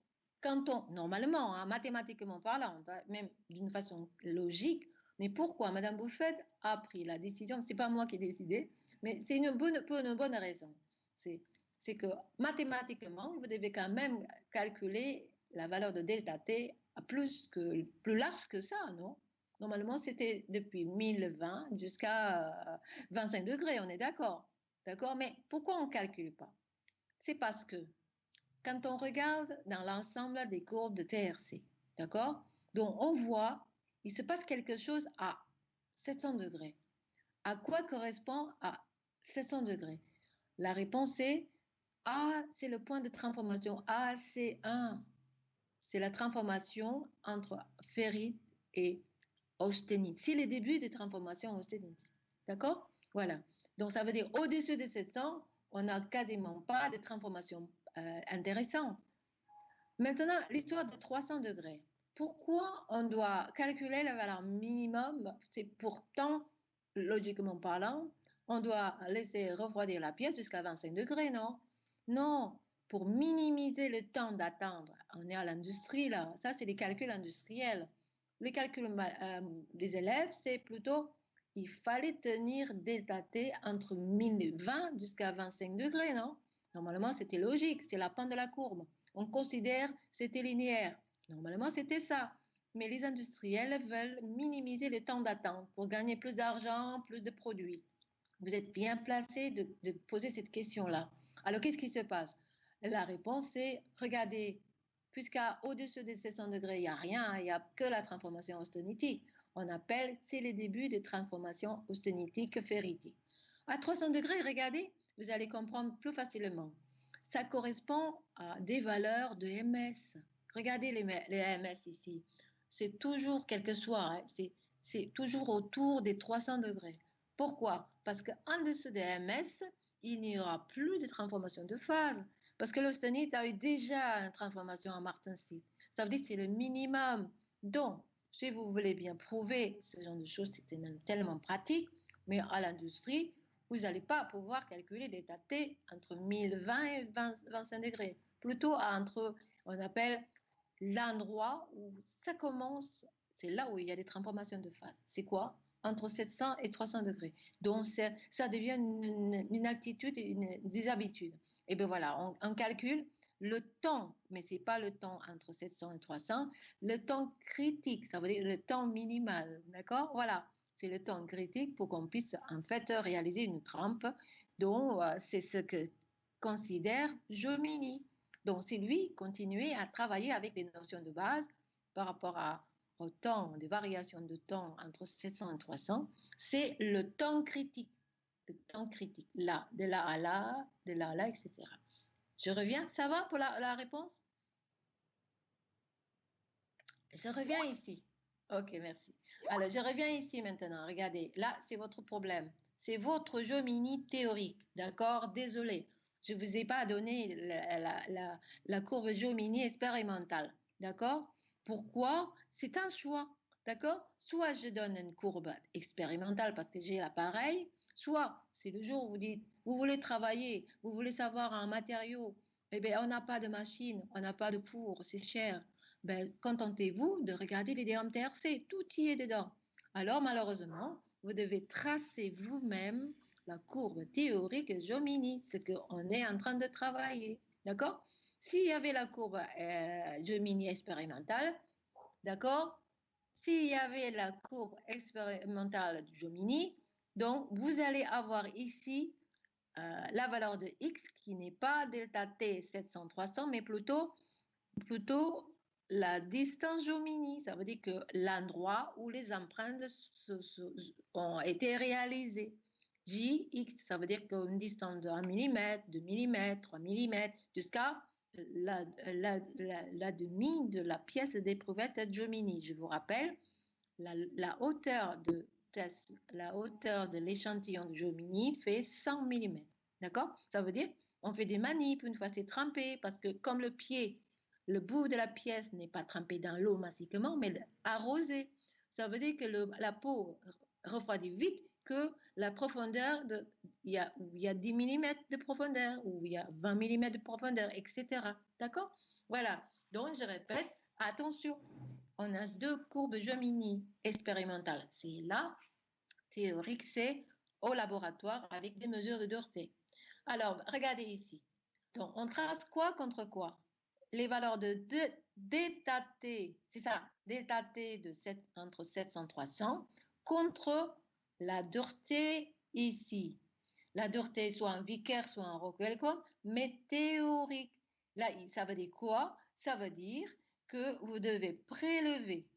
normalement, hein, mathématiquement parlant, même d'une façon logique, mais pourquoi Madame Bouffette a pris la décision, c'est pas moi qui ai décidé, mais c'est pour une bonne raison. C'est que mathématiquement, vous devez quand même calculer la valeur de delta T à plus large que ça, non? Normalement, c'était depuis 1020 jusqu'à 25 degrés, on est d'accord. D'accord? Mais pourquoi on ne calcule pas? C'est parce que quand on regarde dans l'ensemble des courbes de TRC, d'accord? Donc, on voit, il se passe quelque chose à 700 degrés. À quoi correspond à 700 degrés? La réponse est A, c'est le point de transformation AC1. C'est la transformation entre ferrite et austenite. C'est les débuts de transformation austenite. D'accord? Voilà. Donc, ça veut dire au-dessus de 700, on n'a quasiment pas de transformation intéressante. Maintenant, l'histoire de 300 degrés. Pourquoi on doit calculer la valeur minimum? C'est pourtant, logiquement parlant, on doit laisser refroidir la pièce jusqu'à 25 degrés, non? Non, pour minimiser le temps d'attendre. On est à l'industrie, là. Ça, c'est des calculs industriels. Les calculs des élèves, c'est plutôt, il fallait tenir delta T entre 1020 jusqu'à 25 degrés, non? Normalement, c'était logique, c'est la pente de la courbe. On considère c'était linéaire. Normalement, c'était ça. Mais les industriels veulent minimiser le temps d'attente pour gagner plus d'argent, plus de produits. Vous êtes bien placé de poser cette question-là. Alors, qu'est-ce qui se passe? La réponse est, regardez, puisqu'à au-dessus des 700 degrés, il n'y a rien, il n'y a que la transformation austenitique. On appelle, c'est les débuts de transformation austenitique ferritique. À 300 degrés, regardez, vous allez comprendre plus facilement. Ça correspond à des valeurs de MS. Regardez les MS ici. C'est toujours, quel que soit, hein, c'est toujours autour des 300 degrés. Pourquoi? Parce qu'en dessous des MS, il n'y aura plus de transformation de phase. Parce que l'austenite a eu déjà une transformation en martensite. Ça veut dire que c'est le minimum. Donc, si vous voulez bien prouver ce genre de choses, c'est tellement pratique, mais à l'industrie, vous n'allez pas pouvoir calculer delta T entre 1020 et 25 degrés. Plutôt entre, on appelle l'endroit où ça commence, c'est là où il y a des transformations de phase. C'est quoi? Entre 700 et 300 degrés. Donc, ça devient une altitude, une déshabitude. Et bien voilà, on calcule le temps, mais ce n'est pas le temps entre 700 et 300, le temps critique, ça veut dire le temps minimal, d'accord? Voilà, c'est le temps critique pour qu'on puisse en fait réaliser une trempe. Donc, c'est ce que considère Jomini. Donc, c'est lui continuer à travailler avec les notions de base par rapport au temps, des variations de temps entre 700 et 300. C'est le temps critique. Le temps critique, là, de là à là, de là à là, etc. Je reviens, ça va pour la réponse? Je reviens ici. Ok, merci. Alors, je reviens ici maintenant. Regardez, là, c'est votre problème. C'est votre Jomini théorique, d'accord? Désolé, je ne vous ai pas donné la courbe Jomini expérimentale, d'accord? Pourquoi? C'est un choix, d'accord? Soit je donne une courbe expérimentale parce que j'ai l'appareil, soit c'est le jour où vous dites, vous voulez travailler, vous voulez savoir un matériau, eh bien, on n'a pas de machine, on n'a pas de four, c'est cher. Ben, contentez-vous de regarder les diagrammes TRC, tout y est dedans. Alors, malheureusement, vous devez tracer vous-même la courbe théorique Jomini, ce qu'on est en train de travailler. D'accord? S'il y avait la courbe Jomini expérimentale, d'accord? S'il y avait la courbe expérimentale du Jomini, donc vous allez avoir ici la valeur de x qui n'est pas delta t 700-300, mais plutôt la distance Jomini. Ça veut dire que l'endroit où les empreintes ont été réalisées. Jx, ça veut dire qu'une distance de 1 mm, 2 mm, 3 mm, jusqu'à la demi de la pièce d'éprouvette Jomini. Je vous rappelle, la hauteur de l'échantillon de Jomini fait 100 mm. D'accord? Ça veut dire on fait des manips une fois c'est trempé, parce que comme le bout de la pièce n'est pas trempé dans l'eau massiquement, mais arrosé. Ça veut dire que la peau refroidit vite que la profondeur, il y a 10 mm de profondeur, ou il y a 20 mm de profondeur, etc. D'accord? Voilà. Donc, je répète, attention, on a deux courbes Jomini expérimentales. C'est là, théorique, c'est au laboratoire avec des mesures de dureté. Alors, regardez ici. Donc, on trace quoi contre quoi? Les valeurs de delta T, c'est ça, delta T entre 700 et 300 contre la dureté ici. La dureté soit en Vickers, soit en Rockwell-Cohn, mais théorique. Là, ça veut dire quoi? Ça veut dire que vous devez prélever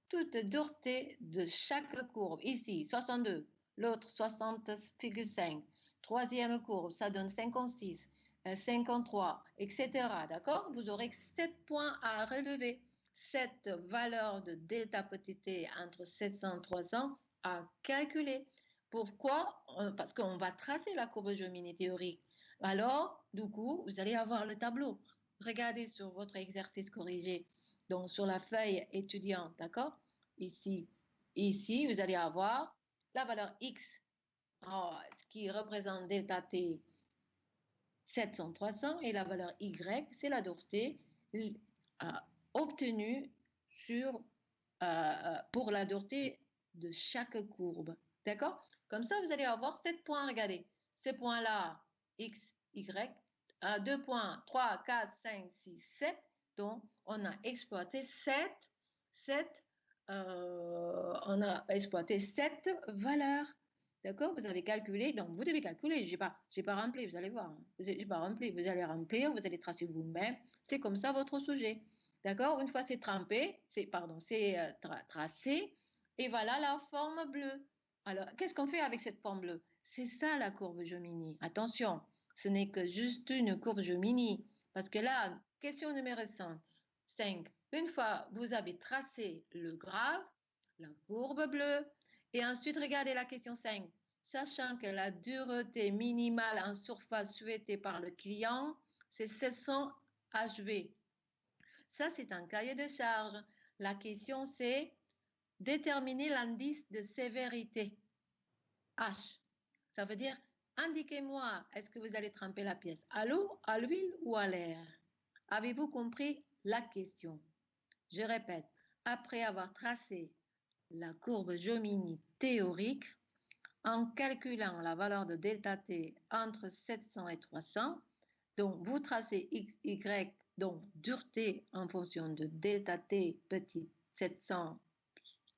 toute dureté de chaque courbe. Ici, 62, l'autre 60,5. Troisième courbe, ça donne 56, 53, etc. D'accord? Vous aurez 7 points à relever. Cette valeur de delta petit t entre 700 et 300 à calculer. Pourquoi? Parce qu'on va tracer la courbe Jomini théorique. Alors, du coup, vous allez avoir le tableau. Regardez sur votre exercice corrigé, donc sur la feuille étudiante, d'accord? Ici, vous allez avoir la valeur x, ce qui représente delta t 700-300, et la valeur y, c'est la dureté obtenue pour la dureté de chaque courbe. D'accord? Comme ça, vous allez avoir 7 points. Regardez, ces points-là, x, y, 2 points, 3, 4, 5, 6, 7. Donc, on a exploité 7 valeurs. D'accord? Vous avez calculé, donc vous devez calculer. Je n'ai pas rempli, vous allez voir. J'ai pas rempli. Vous allez remplir, vous allez tracer vous-même. C'est comme ça votre sujet. D'accord? Une fois c'est trempé, c'est tracé, et voilà la forme bleue. Alors, qu'est-ce qu'on fait avec cette forme bleue? C'est ça la courbe Jomini. Attention, ce n'est que juste une courbe Jomini. Parce que là, question numéro 5. Une fois vous avez tracé le graphe, la courbe bleue, et ensuite regardez la question 5. Sachant que la dureté minimale en surface souhaitée par le client, c'est 700 HV. Ça, c'est un cahier de charge. La question, c'est déterminer l'indice de sévérité. H. Ça veut dire, indiquez-moi, est-ce que vous allez tremper la pièce à l'eau, à l'huile ou à l'air? Avez-vous compris la question? Je répète, après avoir tracé la courbe Jomini théorique, en calculant la valeur de delta T entre 700 et 300, donc vous tracez X, Y, donc dureté en fonction de delta T petit 700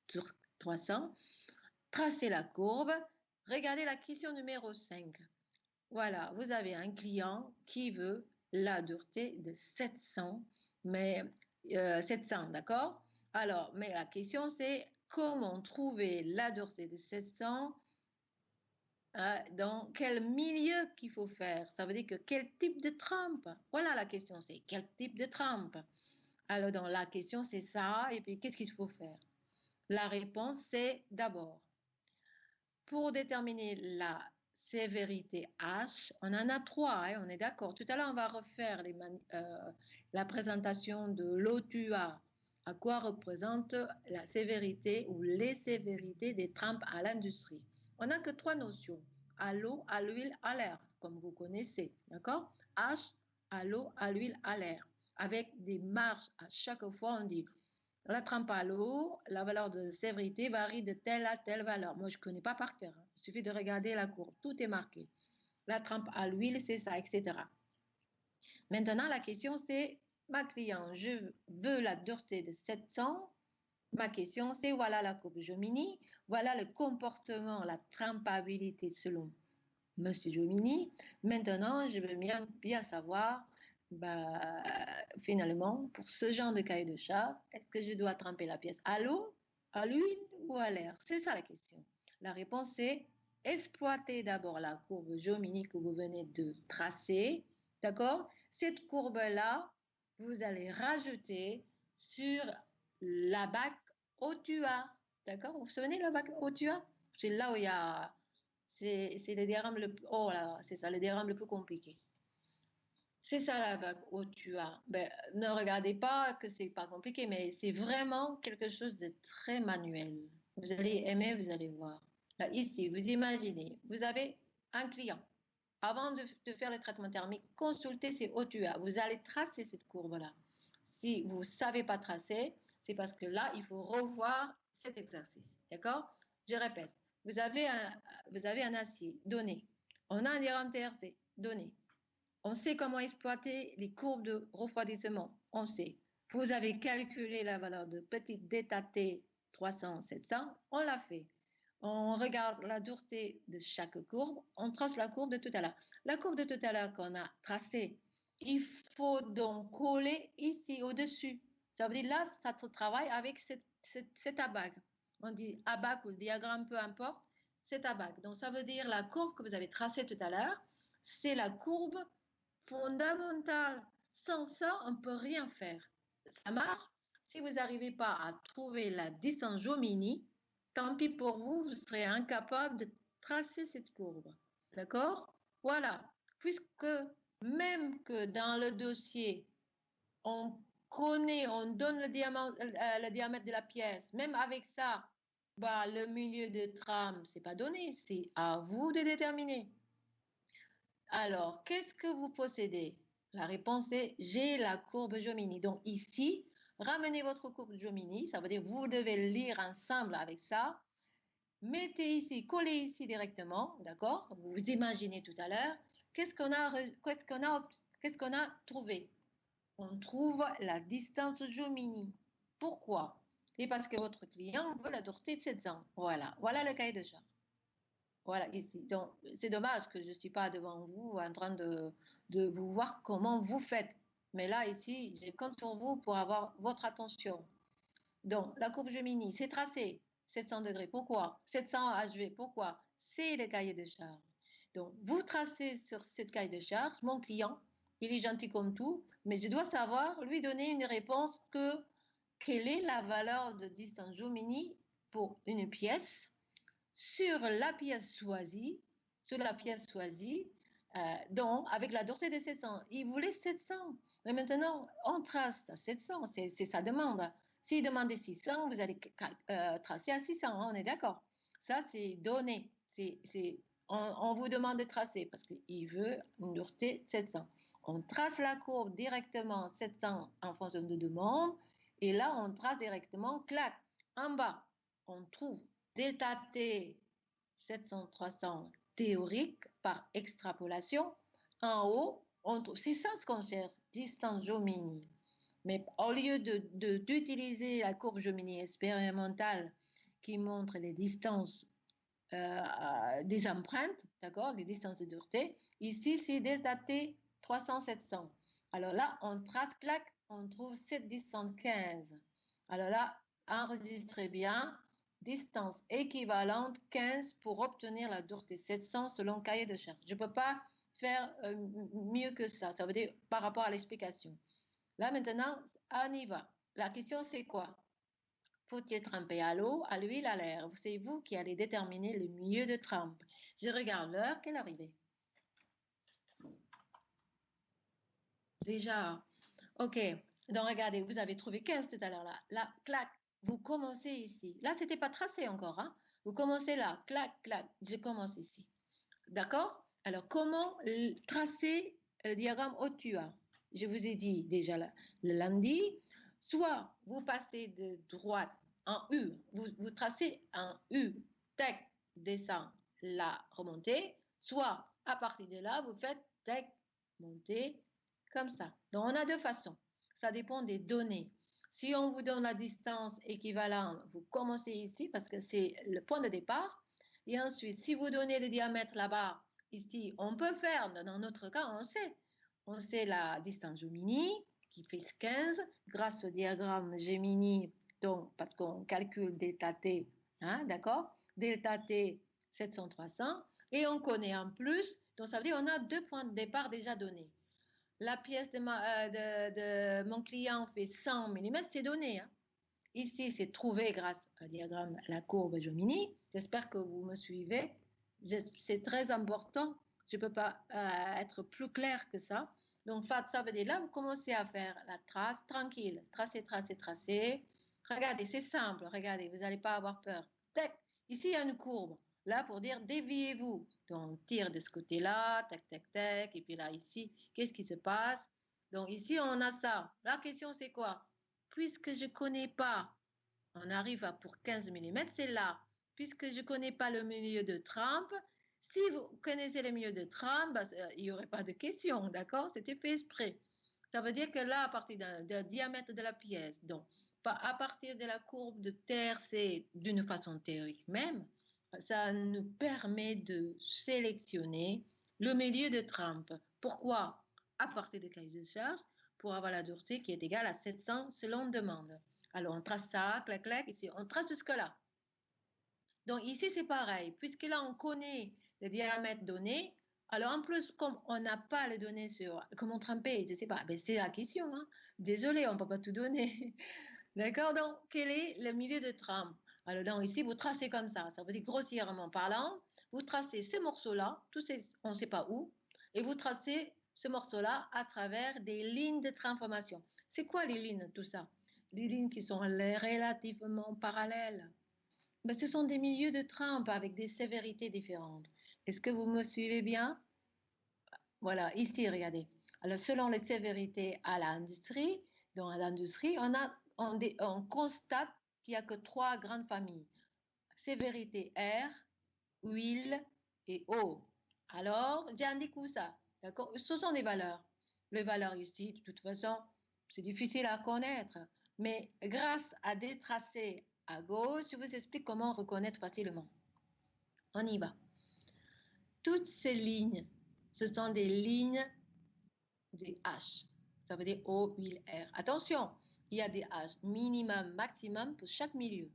sur 300, tracez la courbe, regardez la question numéro 5. Voilà, vous avez un client qui veut la dureté de 700, mais 700, d'accord? Alors, mais la question c'est comment trouver la dureté de 700 dans quel milieu qu'il faut faire? Ça veut dire que quel type de trempe? Voilà la question, c'est quel type de trempe? Alors, dans la question, c'est ça. Et puis, qu'est-ce qu'il faut faire? La réponse, c'est d'abord, pour déterminer la sévérité H, on en a trois, hein, on est d'accord. Tout à l'heure, on va refaire la présentation de l'OTUA, à quoi représente la sévérité ou les sévérités des trempes à l'industrie. On n'a que trois notions, à l'eau, à l'huile, à l'air, comme vous connaissez, d'accord? H, à l'eau, à l'huile, à l'air, avec des marges à chaque fois, on dit la trempe à l'eau, la valeur de sévérité varie de telle à telle valeur. Moi, je ne connais pas par cœur. Il suffit de regarder la courbe. Tout est marqué. La trempe à l'huile, c'est ça, etc. Maintenant, la question, c'est, ma cliente, je veux la dureté de 700. Ma question, c'est, voilà la courbe Jomini, voilà le comportement, la trempabilité selon Monsieur Jomini. Maintenant, je veux bien savoir, bah, finalement, pour ce genre de cahier de charge, est-ce que je dois tremper la pièce à l'eau, à l'huile ou à l'air? C'est ça la question. La réponse est exploiter d'abord la courbe Jomini que vous venez de tracer. D'accord? Cette courbe-là, vous allez rajouter sur la bac OTUA. D'accord? Vous vous souvenez de la bac OTUA? C'est là où il y a c'est le diagramme oh là, c'est ça, le diagramme le plus compliqué. C'est ça la vague OTUA. Ben, ne regardez pas que c'est pas compliqué, mais c'est vraiment quelque chose de très manuel. Vous allez aimer, vous allez voir. Là, ici, vous imaginez, vous avez un client. Avant de faire le traitement thermique, consultez ces OTUA. Vous allez tracer cette courbe-là. Si vous ne savez pas tracer, c'est parce que là, il faut revoir cet exercice. D'accord? Je répète. Vous avez un acier donné. On a un diagramme TRC donné. On sait comment exploiter les courbes de refroidissement. On sait. Vous avez calculé la valeur de petite delta T 300, 700. On l'a fait. On regarde la dureté de chaque courbe. On trace la courbe de tout à l'heure. La courbe de tout à l'heure qu'on a tracée, il faut donc coller ici au-dessus. Ça veut dire là, ça se travaille avec cet abac. On dit abac ou le diagramme, peu importe, c'est abac. Donc ça veut dire la courbe que vous avez tracée tout à l'heure, c'est la courbe fondamentale. Sans ça, on ne peut rien faire. Ça marche. Si vous n'arrivez pas à trouver la distance Jomini, tant pis pour vous, vous serez incapable de tracer cette courbe. D'accord? Voilà. Puisque même que dans le dossier, on connaît, on donne le diamètre de la pièce, même avec ça, bah, le milieu de trame, ce n'est pas donné, c'est à vous de déterminer. Alors, qu'est-ce que vous possédez? La réponse est j'ai la courbe Jomini. Donc ici, ramenez votre courbe Jomini, ça veut dire vous devez lire ensemble avec ça. Mettez ici, collez ici directement, d'accord? Vous vous imaginez tout à l'heure. Qu'est-ce qu'on a trouvé? On trouve la distance Jomini. Pourquoi? C'est parce que votre client veut la dureté de 700. Voilà, voilà le cahier de charge. Voilà, ici. Donc, c'est dommage que je ne suis pas devant vous en train de vous voir comment vous faites. Mais là, ici, je compte sur vous pour avoir votre attention. Donc, la courbe Gemini, c'est tracé, 700 degrés. Pourquoi? 700 HV, pourquoi? C'est le cahier de charge. Donc, vous tracez sur cette cahier de charge, mon client, il est gentil comme tout, mais je dois savoir, lui donner une réponse quelle est la valeur de distance Jomini pour une pièce sur la pièce choisie, Donc, avec la dureté de 700, il voulait 700. Mais maintenant, on trace à 700, c'est sa demande. S'il demandait 600, vous allez tracer à 600, hein, on est d'accord. Ça, c'est donné. On vous demande de tracer parce qu'il veut une dureté 700. On trace la courbe directement 700 en fonction de demande. Et là, on trace directement, clac, en bas, on trouve delta T 700, 300 théorique par extrapolation. En haut, c'est ça ce qu'on cherche, distance Jomini. Mais au lieu d'utiliser la courbe Jomini expérimentale qui montre les distances des empreintes, d'accord, les distances de dureté, ici c'est delta T 300, 700. Alors là, on trace, clac, on trouve cette distance 15. Alors là, enregistrez bien, distance équivalente 15 pour obtenir la dureté 700 selon cahier de charge. Je ne peux pas faire mieux que ça. Ça veut dire par rapport à l'explication. Là, maintenant, on y va. La question, c'est quoi? Faut-il tremper à l'eau, à l'huile, à l'air? C'est vous qui allez déterminer le milieu de trempe. Je regarde l'heure, quelle heure il est? Déjà, ok. Donc, regardez, vous avez trouvé 15 tout à l'heure là. Là, clac, vous commencez ici. Là, c'était pas tracé encore, hein? Vous commencez là, clac, clac. Je commence ici. D'accord? Alors, comment tracer le diagramme OTUA? Je vous ai dit déjà le lundi, soit vous passez de droite en U, vous tracez un U, tac, descend, la remontée, soit à partir de là, vous faites tac, montée, comme ça. Donc, on a deux façons. Ça dépend des données. Si on vous donne la distance équivalente, vous commencez ici parce que c'est le point de départ. Et ensuite, si vous donnez le diamètre là-bas, ici, on peut faire, dans notre cas, on sait la distance Gemini qui fait 15 grâce au diagramme Gemini, donc parce qu'on calcule delta T, hein, d'accord? Delta T 700, 300, et on connaît en plus, donc ça veut dire qu'on a deux points de départ déjà donnés. La pièce de mon client fait 100 mm, c'est donné, hein? Ici, c'est trouvé grâce au diagramme, la courbe Jomini. J'espère que vous me suivez. C'est très important. Je ne peux pas être plus clair que ça. Donc, ça veut dire là, vous commencez à faire la trace tranquille. Tracer, tracer, tracer. Regardez, c'est simple. Regardez, vous n'allez pas avoir peur. Tac. Ici, il y a une courbe. Là, pour dire déviez-vous. Donc, on tire de ce côté-là, tac, tac, tac. Et puis là, ici, qu'est-ce qui se passe? Donc, ici, on a ça. La question, c'est quoi? Puisque je ne connais pas, on arrive à pour 15 mm, c'est là. Puisque je ne connais pas le milieu de trempe, si vous connaissez le milieu de trempe, bah, il n'y aurait pas de question, d'accord? C'était fait exprès. Ça veut dire que là, à partir d'un diamètre de la pièce, donc à partir de la courbe de terre, c'est d'une façon théorique même, ça nous permet de sélectionner le milieu de trempe. Pourquoi? À partir de cahier de charge, pour avoir la dureté qui est égale à 700 selon demande. Alors, on trace ça, clac, clac, ici, on trace jusque-là. Donc, ici, c'est pareil. Puisque là, on connaît le diamètre donné, alors en plus, comme on n'a pas les données sur comment tremper, je ne sais pas, ben c'est la question. Hein. Désolé, on ne peut pas tout donner. D'accord? Donc, quel est le milieu de trempe? Alors, donc, ici, vous tracez comme ça. Ça veut dire grossièrement parlant, vous tracez ces morceaux-là, on ne sait pas où, et vous tracez ce morceau-là à travers des lignes de transformation. C'est quoi les lignes, tout ça? Les lignes qui sont relativement parallèles. Ben, ce sont des milieux de trempe avec des sévérités différentes. Est-ce que vous me suivez bien? Voilà, ici, regardez. Alors, selon les sévérités à l'industrie, dans l'industrie, on constate qu'il n'y a que trois grandes familles. Sévérité R, huile et eau. Alors, j'indique où ça? D'accord? Ce sont des valeurs. Les valeurs ici, de toute façon, c'est difficile à connaître. Mais grâce à des tracés à gauche, je vous explique comment reconnaître facilement. On y va. Toutes ces lignes, ce sont des lignes des H. Ça veut dire O, huile, R. Attention, il y a des H minimum, maximum pour chaque milieu.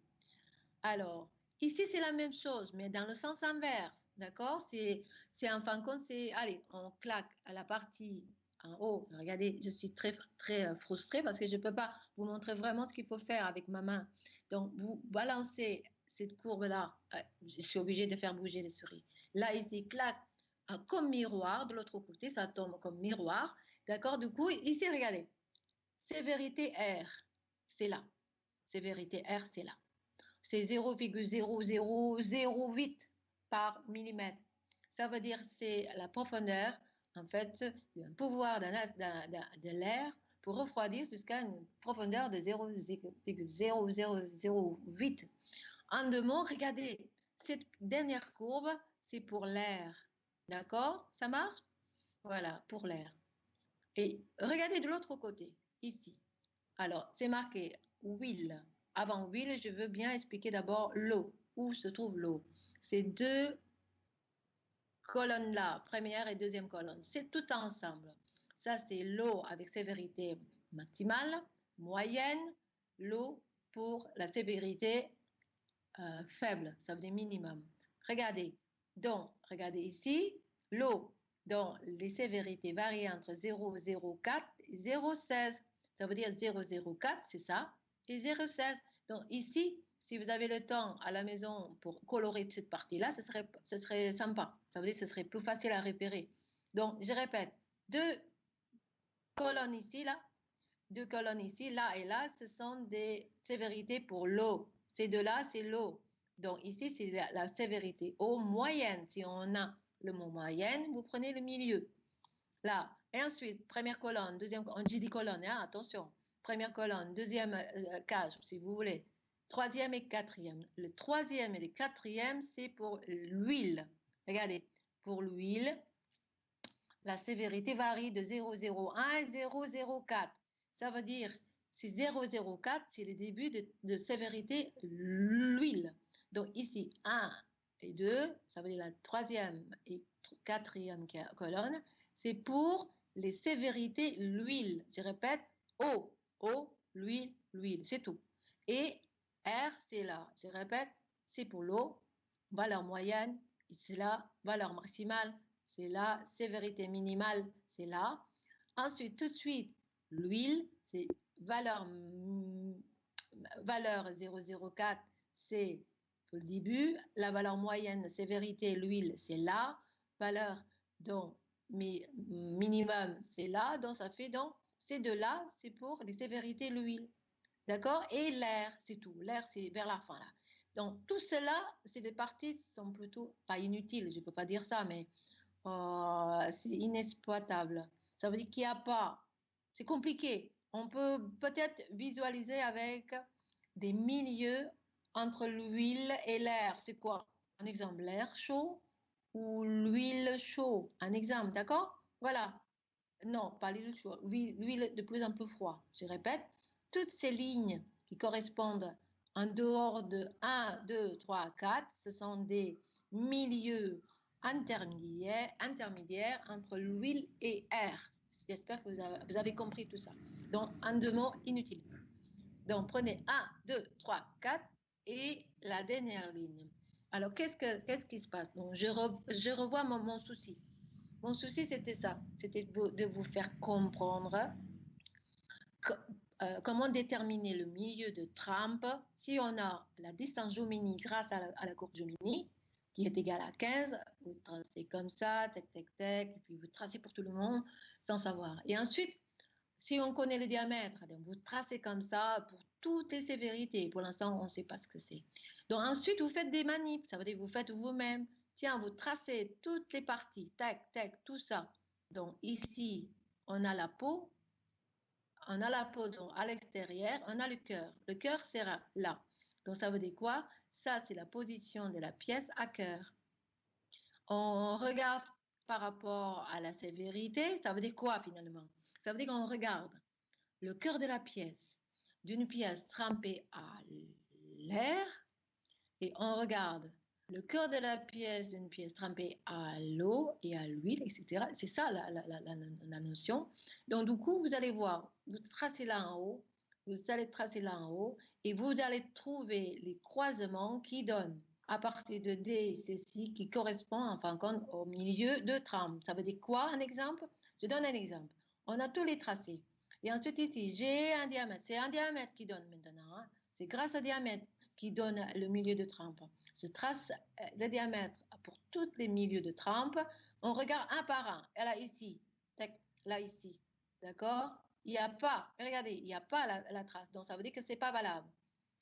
Alors, ici, c'est la même chose, mais dans le sens inverse. D'accord? C'est en fin de compte, c'est, allez, on claque à la partie en haut. Regardez, je suis très, très frustrée parce que je ne peux pas vous montrer vraiment ce qu'il faut faire avec ma main. Donc, vous balancez cette courbe-là. Je suis obligée de faire bouger les souris. Là, ici, claque comme miroir. De l'autre côté, ça tombe comme miroir. D'accord? Du coup, ici, regardez. Sévérité R, c'est là. Sévérité R, c'est là. C'est 0,0008 par millimètre. Ça veut dire c'est la profondeur, en fait, du pouvoir de l'air pour refroidir jusqu'à une profondeur de 0,0008. En deux mots, regardez, cette dernière courbe, c'est pour l'air. D'accord? Ça marche? Voilà, pour l'air. Et regardez de l'autre côté, ici. Alors, c'est marqué will. Avant will, je veux bien expliquer d'abord l'eau. Où se trouve l'eau? Ces deux colonnes-là, première et deuxième colonne, c'est tout ensemble. Ça, c'est l'eau avec sévérité maximale, moyenne, l'eau pour la sévérité faible, ça veut dire minimum. Regardez, donc, regardez ici, l'eau dont les sévérités varient entre 0,04 et 0,16. Ça veut dire 0,04, c'est ça, et 0,16. Donc ici, si vous avez le temps à la maison pour colorer cette partie-là, ce serait sympa. Ça veut dire que ce serait plus facile à repérer. Donc, je répète, deux colonnes ici, là, deux colonnes ici, là et là, ce sont des sévérités pour l'eau. Ces deux-là, c'est l'eau. Donc ici, c'est la sévérité eau moyenne. Si on a le mot moyenne, vous prenez le milieu. Là. Et ensuite, première colonne, deuxième colonne, j'ai dit colonne, hein, attention. Première colonne, deuxième case, si vous voulez. Troisième et quatrième. Le troisième et le quatrième, c'est pour l'huile. Regardez, pour l'huile, la sévérité varie de 0,01 à 0,04. Ça veut dire, c'est 0,04, c'est le début de sévérité l'huile. Donc ici, 1 et 2, ça veut dire la troisième et quatrième colonne, c'est pour les sévérités l'huile. Je répète, eau, l'huile, c'est tout. Et R, c'est là. Je répète, c'est pour l'eau, valeur moyenne, c'est là, valeur maximale, c'est là, sévérité minimale, c'est là. Ensuite, tout de suite, l'huile, c'est valeur 0,04, c'est le début. La valeur moyenne, sévérité, l'huile, c'est là. Valeur donc, minimum, c'est là. Donc, ça fait donc, ces deux-là, c'est pour les sévérités, l'huile. D'accord? Et l'air, c'est tout. L'air, c'est vers la fin, là. Donc, tout cela, c'est des parties qui sont plutôt, pas inutiles, je ne peux pas dire ça, mais c'est inexploitable. Ça veut dire qu'il n'y a pas, c'est compliqué. On peut peut-être visualiser avec des milieux entre l'huile et l'air. C'est quoi? Un exemple, l'air chaud ou l'huile chaude. Un exemple, d'accord? Voilà. Non, pas l'huile chaude, l'huile de plus en plus froide. Je répète, toutes ces lignes qui correspondent en dehors de 1, 2, 3, 4, ce sont des milieux intermédiaires entre l'huile et air. J'espère que vous avez compris tout ça. Donc, en deux mots, inutile. Donc, prenez 1, 2, 3, 4 et la dernière ligne. Alors, qu'est-ce qui se passe? Donc, je revois mon souci. Mon souci, c'était ça. C'était de vous faire comprendre comment déterminer le milieu de Trump si on a la distance Jomini grâce à la courbe Jomini, qui est égale à 15. Vous tracez comme ça, tac, tac, tac, et puis vous tracez pour tout le monde sans savoir. Et ensuite, si on connaît le diamètre, vous tracez comme ça pour toutes les sévérités. Pour l'instant, on ne sait pas ce que c'est. Donc ensuite, vous faites des manips. Ça veut dire que vous faites vous-même. Tiens, vous tracez toutes les parties, tac, tac, tout ça. Donc ici, on a la peau. On a la peau donc, à l'extérieur, on a le cœur. Le cœur sera là. Donc ça veut dire quoi? Ça, c'est la position de la pièce à cœur. On regarde par rapport à la sévérité. Ça veut dire quoi finalement? Ça veut dire qu'on regarde le cœur de la pièce d'une pièce trempée à l'air et on regarde le cœur de la pièce d'une pièce trempée à l'eau et à l'huile, etc. C'est ça la notion. Donc, du coup, vous allez voir, vous tracez là en haut, vous allez tracer là en haut et vous allez trouver les croisements qui donnent à partir de D et C qui correspondent en fin de compte au milieu de trame. Ça veut dire quoi, un exemple? Je donne un exemple. On a tous les tracés. Et ensuite ici, j'ai un diamètre. C'est un diamètre qui donne maintenant. Hein. C'est grâce au diamètre qui donne le milieu de trempe. Je trace le diamètre pour tous les milieux de trempe On regarde un par un. Là, ici. Là, ici. D'accord? Il n'y a pas, regardez, il n'y a pas la trace. Donc, ça veut dire que ce n'est pas valable.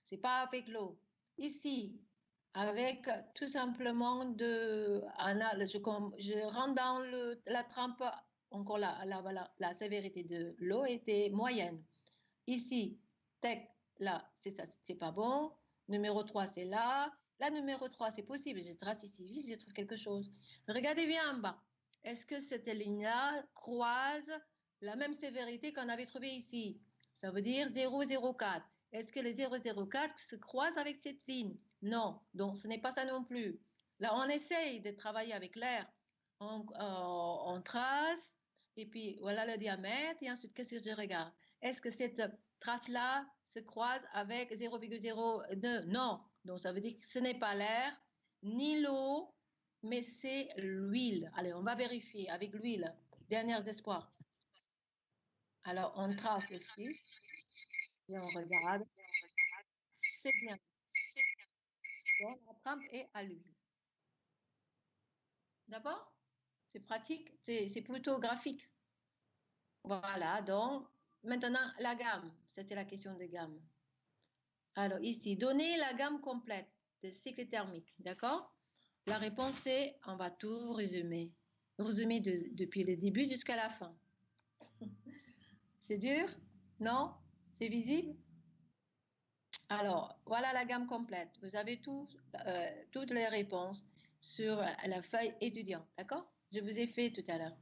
Ce n'est pas avec l'eau. Ici, avec tout simplement je rentre dans la trempe, encore la sévérité de l'eau était moyenne. Ici, tech, là, c'est ça, c'est pas bon. Numéro 3, c'est là. La numéro 3, c'est possible. Je trace ici, je trouve quelque chose. Regardez bien en bas. Est-ce que cette ligne-là croise la même sévérité qu'on avait trouvée ici? Ça veut dire 0,04. Est-ce que le 0,04 se croise avec cette ligne? Non. Donc, ce n'est pas ça non plus. Là, on essaye de travailler avec l'air. On trace, et puis voilà le diamètre, et ensuite, qu'est-ce que je regarde? Est-ce que cette trace-là se croise avec 0,02? Non. Donc, ça veut dire que ce n'est pas l'air, ni l'eau, mais c'est l'huile. Allez, on va vérifier avec l'huile. Derniers espoirs. Alors, on trace ici et on regarde. C'est bien. Donc, la trempe est à l'huile. D'accord? C'est pratique, c'est plutôt graphique. Voilà, donc, maintenant, la gamme. C'était la question de gamme. Alors, ici, donner la gamme complète des cycles thermiques. D'accord? La réponse est, on va tout résumer. Résumer depuis le début jusqu'à la fin. C'est dur? Non? C'est visible? Alors, voilà la gamme complète. Vous avez toutes les réponses sur la feuille étudiante, d'accord? Je vous ai fait tout à l'heure.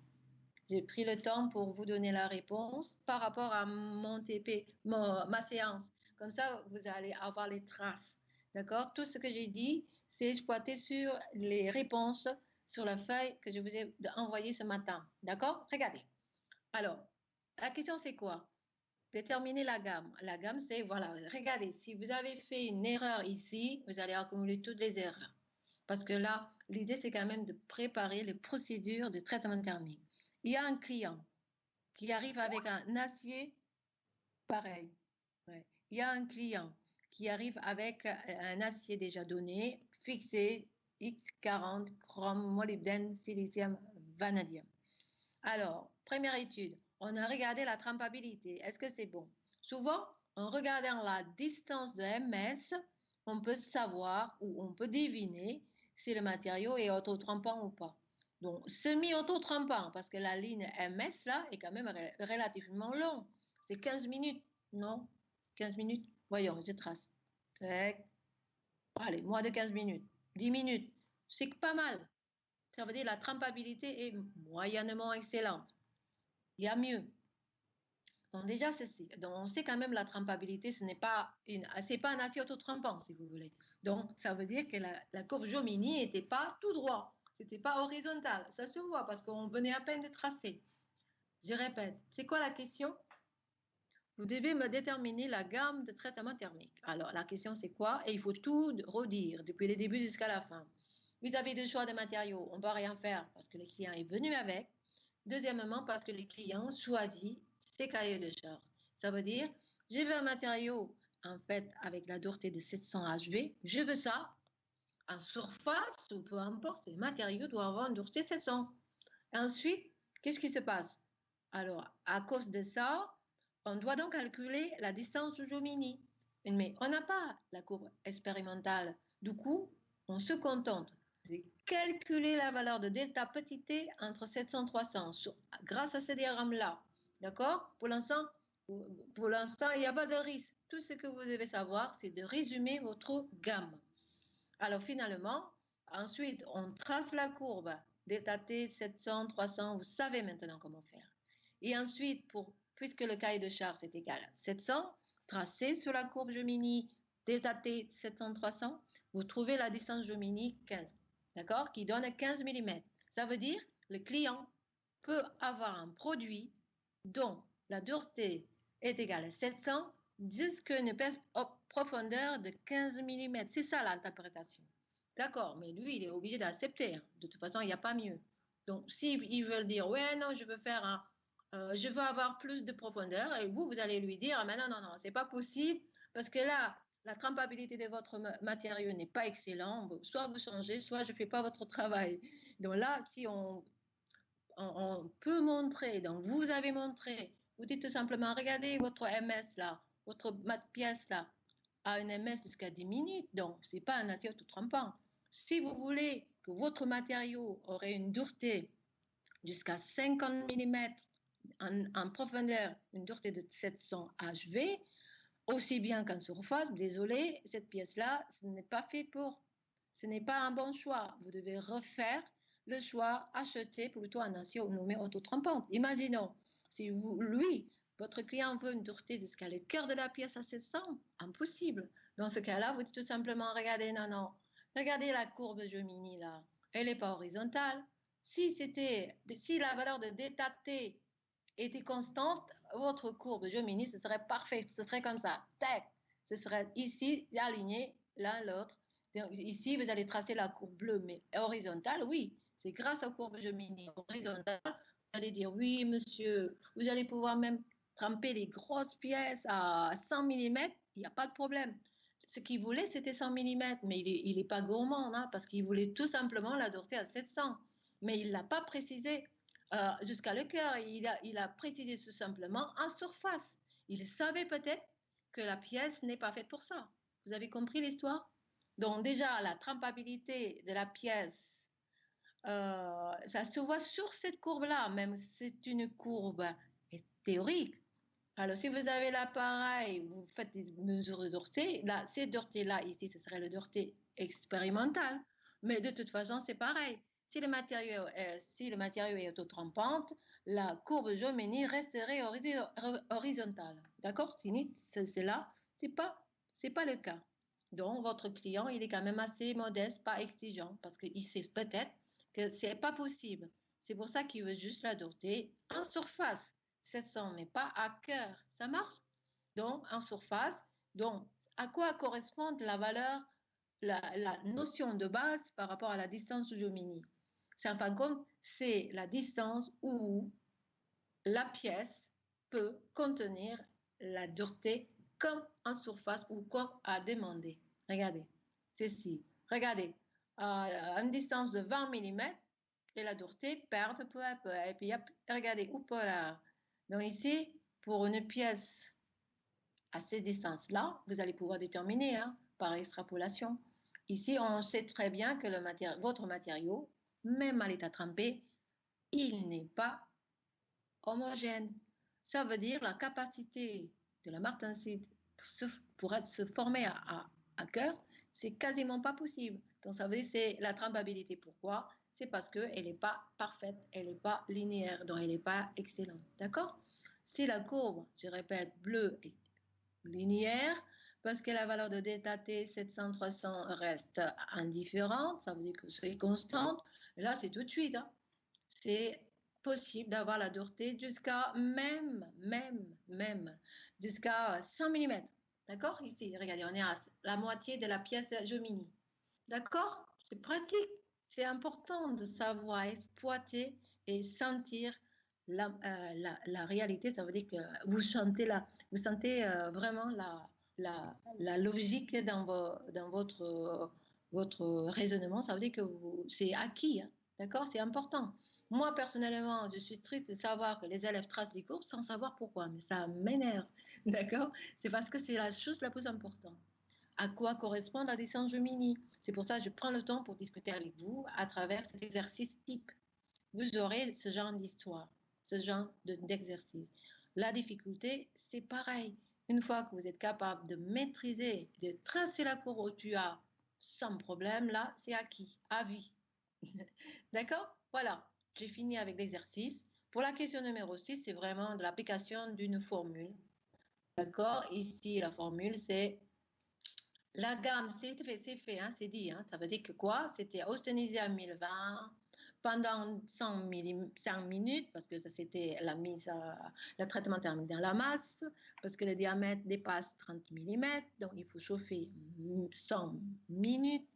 J'ai pris le temps pour vous donner la réponse par rapport à mon TP, ma séance. Comme ça, vous allez avoir les traces, d'accord? Tout ce que j'ai dit, c'est exploité sur les réponses sur la feuille que je vous ai envoyée ce matin, d'accord? Regardez. Alors, la question, c'est quoi? Déterminer la gamme. La gamme, c'est, voilà, regardez, si vous avez fait une erreur ici, vous allez accumuler toutes les erreurs. Parce que là, l'idée, c'est quand même de préparer les procédures de traitement thermique. Il y a un client qui arrive avec un acier pareil. Ouais. Il y a un client qui arrive avec un acier déjà donné, fixé, X40, chrome, molybdène, silicium, vanadium. Alors, première étude, on a regardé la trempabilité. Est-ce que c'est bon? Souvent, en regardant la distance de MS, on peut savoir ou on peut deviner si le matériau est autotrempant ou pas. Donc, semi-autotrempant, parce que la ligne MS, là, est quand même relativement longue. C'est 15 minutes, non? 15 minutes? Voyons, je trace. Allez, moins de 15 minutes. 10 minutes. C'est pas mal. Ça veut dire que la trempabilité est moyennement excellente. Il y a mieux. Donc déjà, donc on sait quand même la trempabilité, ce n'est pas un acier autotrempant, si vous voulez. Donc, ça veut dire que la courbe Jomini n'était pas tout droit, c'était pas horizontal. Ça se voit parce qu'on venait à peine de tracer. Je répète, c'est quoi la question? Vous devez me déterminer la gamme de traitement thermique. Alors, la question, c'est quoi? Et il faut tout redire, depuis le début jusqu'à la fin. Vous avez deux choix de matériaux, on ne peut rien faire parce que le client est venu avec. Deuxièmement, parce que le client choisit ses cahiers de charges. Ça veut dire, je veux un matériau, en fait, avec la dureté de 700 HV. Je veux ça en surface ou peu importe, le matériau doit avoir une dureté 700. Ensuite, qu'est-ce qui se passe? Alors, à cause de ça, on doit donc calculer la distance du Jomini. Mais on n'a pas la courbe expérimentale. Du coup, on se contente de calculer la valeur de delta petit t entre 700 et 300 grâce à ce diagramme-là. D'accord? Pour l'instant, il n'y a pas de risque. Tout ce que vous devez savoir, c'est de résumer votre gamme. Alors finalement, ensuite, on trace la courbe delta t 700, 300, vous savez maintenant comment faire. Et ensuite, puisque le cahier de charge est égal à 700, tracez sur la courbe Gemini delta t 700, 300, vous trouvez la distance Gemini 15, d'accord, qui donne 15 mm. Ça veut dire que le client peut avoir un produit dont la dureté est égale à 700 jusqu'à une profondeur de 15 mm. C'est ça l'interprétation. D'accord, mais lui, il est obligé d'accepter. De toute façon, il n'y a pas mieux. Donc, s'ils veulent dire, ouais, non, je veux avoir plus de profondeur, et vous allez lui dire, ah, mais non, non, non, c'est pas possible, parce que là, la trempabilité de votre matériau n'est pas excellente. Soit vous changez, soit je ne fais pas votre travail. Donc là, si on on peut montrer, donc vous avez montré, vous dites tout simplement, regardez votre MS là, votre pièce là, a un MS jusqu'à 10 minutes, donc ce n'est pas un acier autotrempant. Si vous voulez que votre matériau aurait une dureté jusqu'à 50 mm en profondeur, une dureté de 700 HV, aussi bien qu'en surface, désolé, cette pièce-là, ce n'est pas fait pour. Ce n'est pas un bon choix. Vous devez refaire le choix, acheter plutôt un acier nommé autotrempante. Imaginons, si vous, lui, votre client veut une dureté jusqu'à le cœur de la pièce à 700, impossible. Dans ce cas-là, vous dites tout simplement, regardez, non, regardez la courbe Gemini là, elle n'est pas horizontale. Si la valeur de ΔT était constante, votre courbe Gemini, ce serait parfait. Ce serait comme ça. Tac. Ce serait ici aligné l'un l'autre. Ici, vous allez tracer la courbe bleue, mais horizontale, oui. C'est grâce aux courbes Gemini horizontales. Vous allez dire, oui, monsieur, vous allez pouvoir même tremper les grosses pièces à 100 mm. Il n'y a pas de problème. Ce qu'il voulait, c'était 100 mm, mais il n'est pas gourmand, hein, parce qu'il voulait tout simplement la dureté à 700. Mais il ne l'a pas précisé jusqu'à le cœur. Il a précisé tout simplement en surface. Il savait peut-être que la pièce n'est pas faite pour ça. Vous avez compris l'histoire? Donc déjà, la trempabilité de la pièce, ça se voit sur cette courbe-là, même si c'est une courbe théorique. Alors, si vous avez l'appareil, vous faites des mesures de dureté, là, ces duretés-là, ici, ce serait le dureté expérimentale. Mais de toute façon, c'est pareil. Si le matériau est autotrempante, la courbe Gemini resterait horizontale. D'accord? C'est là, c'est pas le cas. Donc, votre client, il est quand même assez modeste, pas exigeant, parce qu'il sait peut-être que c'est pas possible. C'est pour ça qu'il veut juste la dureté en surface. 700, mais pas à cœur. Ça marche? Donc, en surface, donc, à quoi correspond la valeur, la notion de base par rapport à la distance de Gemini? C'est en fin de compte, c'est la distance où la pièce peut contenir la dureté comme en surface ou comme à demander. Regardez, c'est ici. Regardez, à une distance de 20 mm, et la dureté perd peu à peu. Et puis, regardez, ou là. Donc ici, pour une pièce à ces distances-là, vous allez pouvoir déterminer par extrapolation. Ici, on sait très bien que votre matériau, même à l'état trempé, il n'est pas homogène. Ça veut dire la capacité de la martensite pour se former à cœur, c'est quasiment pas possible. Donc ça veut dire c'est la trempabilité. Pourquoi? C'est parce qu'elle n'est pas parfaite, elle n'est pas linéaire, donc elle n'est pas excellente. D'accord? Si la courbe, je répète, bleue est linéaire, parce que la valeur de ΔT 700-300 reste indifférente, ça veut dire que c'est constante. Là, c'est tout de suite. C'est possible d'avoir la dureté jusqu'à jusqu'à 100 mm. D'accord? Ici, regardez, on est à la moitié de la pièce Gemini. D'accord? C'est pratique. C'est important de savoir exploiter et sentir la réalité. Ça veut dire que vous sentez vraiment la logique dans votre raisonnement. Ça veut dire que c'est acquis. Hein? D'accord? C'est important. Moi, personnellement, je suis triste de savoir que les élèves tracent les courbes sans savoir pourquoi, mais ça m'énerve. D'accord? C'est parce que c'est la chose la plus importante. À quoi correspond la distance Gemini? C'est pour ça que je prends le temps pour discuter avec vous à travers cet exercice type. Vous aurez ce genre d'histoire, ce genre d'exercice. La difficulté, c'est pareil. Une fois que vous êtes capable de maîtriser, de tracer la courbe au TUA sans problème, là, c'est acquis, à vie. D'accord? Voilà, j'ai fini avec l'exercice. Pour la question numéro 6, c'est vraiment de l'application d'une formule. D'accord? Ici, la formule, c'est la gamme, c'est fait, hein, c'est dit. Hein, ça veut dire que quoi? C'était austénisé à 1020 pendant 5 minutes, parce que ça c'était le traitement thermique dans la masse, parce que le diamètre dépasse 30 mm, donc il faut chauffer 100 minutes.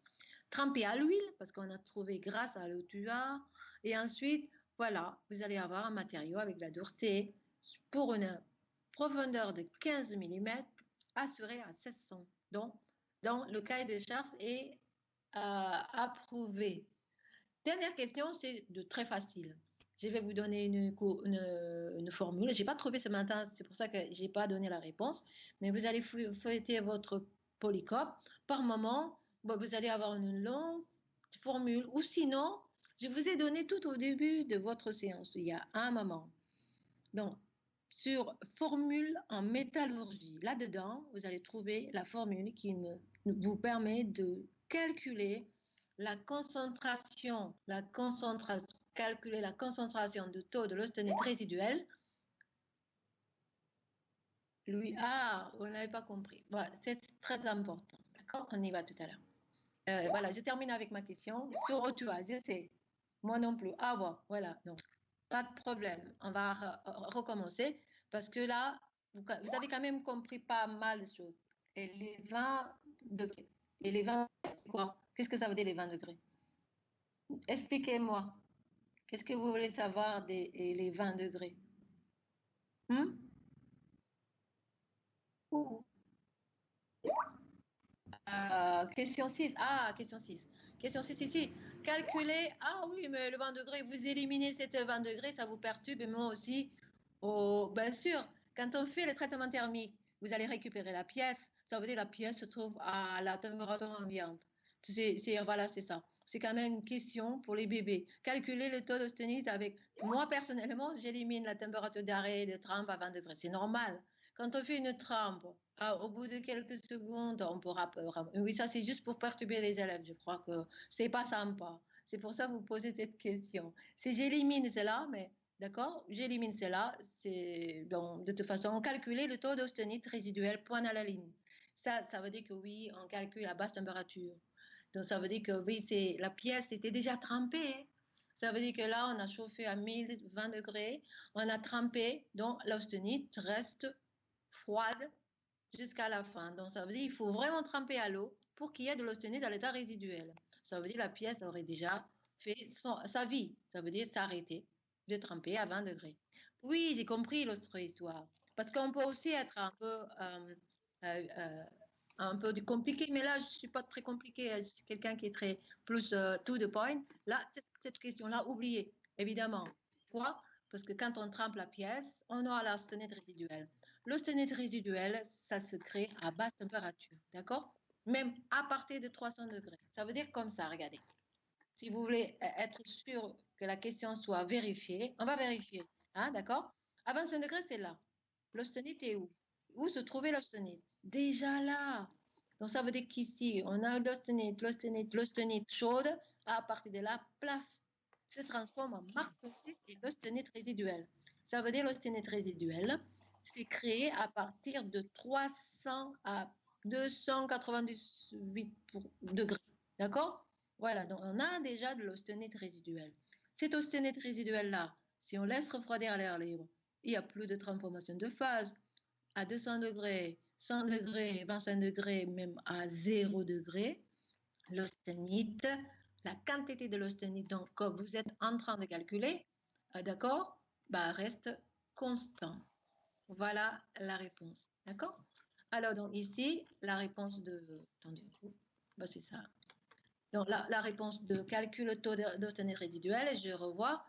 Tremper à l'huile, parce qu'on a trouvé grâce à l'OTUA. Et ensuite, voilà, vous allez avoir un matériau avec la dureté pour une profondeur de 15 mm assurée à 700. Donc, le cahier de charge est approuvé. Dernière question, c'est de très facile. Je vais vous donner une formule. Je n'ai pas trouvé ce matin, c'est pour ça que je n'ai pas donné la réponse. Mais vous allez feuilleter votre polycope. Par moment, bon, vous allez avoir une longue formule. Ou sinon, je vous ai donné tout au début de votre séance, il y a un moment. Donc, sur formule en métallurgie, là-dedans, vous allez trouver la formule qui vous permet de calculer la concentration, calculer la concentration de taux de l'austenite résiduel. Lui, vous n'avez pas compris. Voilà, c'est très important. D'accord? On y va tout à l'heure. Voilà, je termine avec ma question. Sur Otua, je sais. Moi non plus. Ah bon, voilà. Donc, pas de problème. On va recommencer parce que là, vous avez quand même compris pas mal de choses. Et les 20 degrés. Et les 20, c'est quoi? Qu'est-ce que ça veut dire les 20 degrés? Expliquez-moi. Qu'est-ce que vous voulez savoir des les 20 degrés? Ouh. Question 6. Ah, question 6. Question 6 ici. Calculer. Ah oui, mais le 20 degrés, vous éliminez cette 20 degrés, ça vous perturbe. Et moi aussi. Oh, bien sûr, quand on fait le traitement thermique, vous allez récupérer la pièce. Ça veut dire que la pièce se trouve à la température ambiante. Voilà, c'est ça. C'est quand même une question pour les bébés. Calculer le taux d'austenite avec. Moi, personnellement, j'élimine la température d'arrêt de trempe à 20 degrés. C'est normal. Quand on fait une trempe, au bout de quelques secondes, on pourra. Oui, ça, c'est juste pour perturber les élèves. Je crois que c'est pas sympa. C'est pour ça que vous posez cette question. Si j'élimine cela, mais d'accord, j'élimine cela. C'est donc de toute façon calculer le taux d'austenite résiduel point à la ligne. Ça veut dire que oui, on calcule à basse température. Donc ça veut dire que oui, c'est la pièce était déjà trempée. Ça veut dire que là, on a chauffé à 1020 degrés, on a trempé, donc l'austenite reste froide jusqu'à la fin. Donc, ça veut dire qu'il faut vraiment tremper à l'eau pour qu'il y ait de l'austenite à l'état résiduel. Ça veut dire que la pièce aurait déjà fait sa vie. Ça veut dire s'arrêter de tremper à 20 degrés. Oui, j'ai compris l'autre histoire. Parce qu'on peut aussi être un peu compliqué, mais là, je ne suis pas très compliqué. Je suis quelqu'un qui est très plus to the point. Là, cette question-là, oubliez, évidemment. Pourquoi? Parce que quand on trempe la pièce, on aura l'austenite résiduelle. L'austenite résiduelle, ça se crée à basse température, d'accord? Même à partir de 300 degrés. Ça veut dire comme ça, regardez. Si vous voulez être sûr que la question soit vérifiée, on va vérifier, hein, d'accord? À 25 degrés, c'est là. L'austenite est où? Où se trouvait l'austenite? Déjà là. Donc, ça veut dire qu'ici, on a l'austenite chaude. À partir de là, plaf, se transforme en marstocite et l'austenite résiduelle. Ça veut dire l'austenite résiduelle, c'est créé à partir de 300 à 298 degrés. D'accord? Voilà, donc on a déjà de l'austenite résiduelle. Cette austenite résiduelle-là, si on laisse refroidir à l'air libre, il n'y a plus de transformation de phase. À 200 degrés, 100 degrés, 25 degrés, même à 0 degré, l'austenite, la quantité de l'austenite que vous êtes en train de calculer, d'accord, bah, reste constant. Voilà la réponse, d'accord? Alors, donc ici, la réponse de... Attendez, bah, c'est ça. Donc, la réponse de calcul le taux d'austenite résiduel, je revois.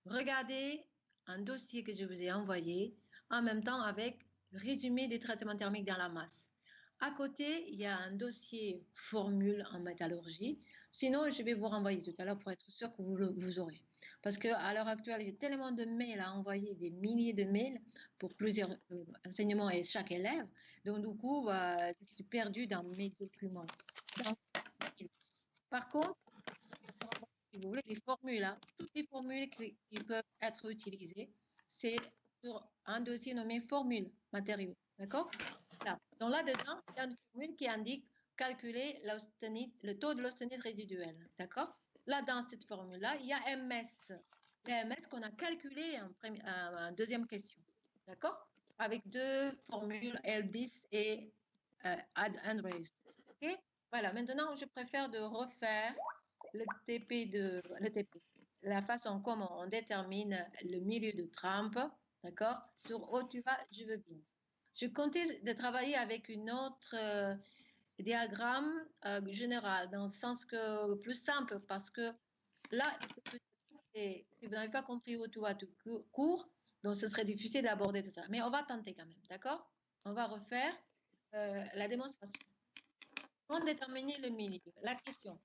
Regardez un dossier que je vous ai envoyé en même temps avec résumé des traitements thermiques dans la masse. À côté, il y a un dossier formule en métallurgie. Sinon, je vais vous renvoyer tout à l'heure pour être sûr que vous aurez. Parce qu'à l'heure actuelle, il y a tellement de mails à envoyer, des milliers de mails pour plusieurs enseignements et chaque élève. Donc, du coup, je suis perdue dans mes documents. Par contre, si vous voulez, les formules, hein, toutes les formules qui peuvent être utilisées, c'est sur un dossier nommé formule matériaux. D'accord? Là. Donc là-dedans, il y a une formule qui indique calculer le taux de l'austenite résiduelle. D'accord? Là, dans cette formule-là, il y a MS. MS qu'on a calculé en deuxième question. D'accord? Avec deux formules, Elbis et Andrews. OK? Voilà, maintenant, je préfère de refaire le TP, la façon comment on détermine le milieu de trempe, d'accord? Sur OTUA, je veux bien. Je comptais de travailler avec une autre diagramme général, dans le sens que plus simple, parce que là, si vous n'avez pas compris au tout à tout court, donc ce serait difficile d'aborder tout ça. Mais on va tenter quand même, d'accord? On va refaire la démonstration. Comment déterminer le milieu? La question.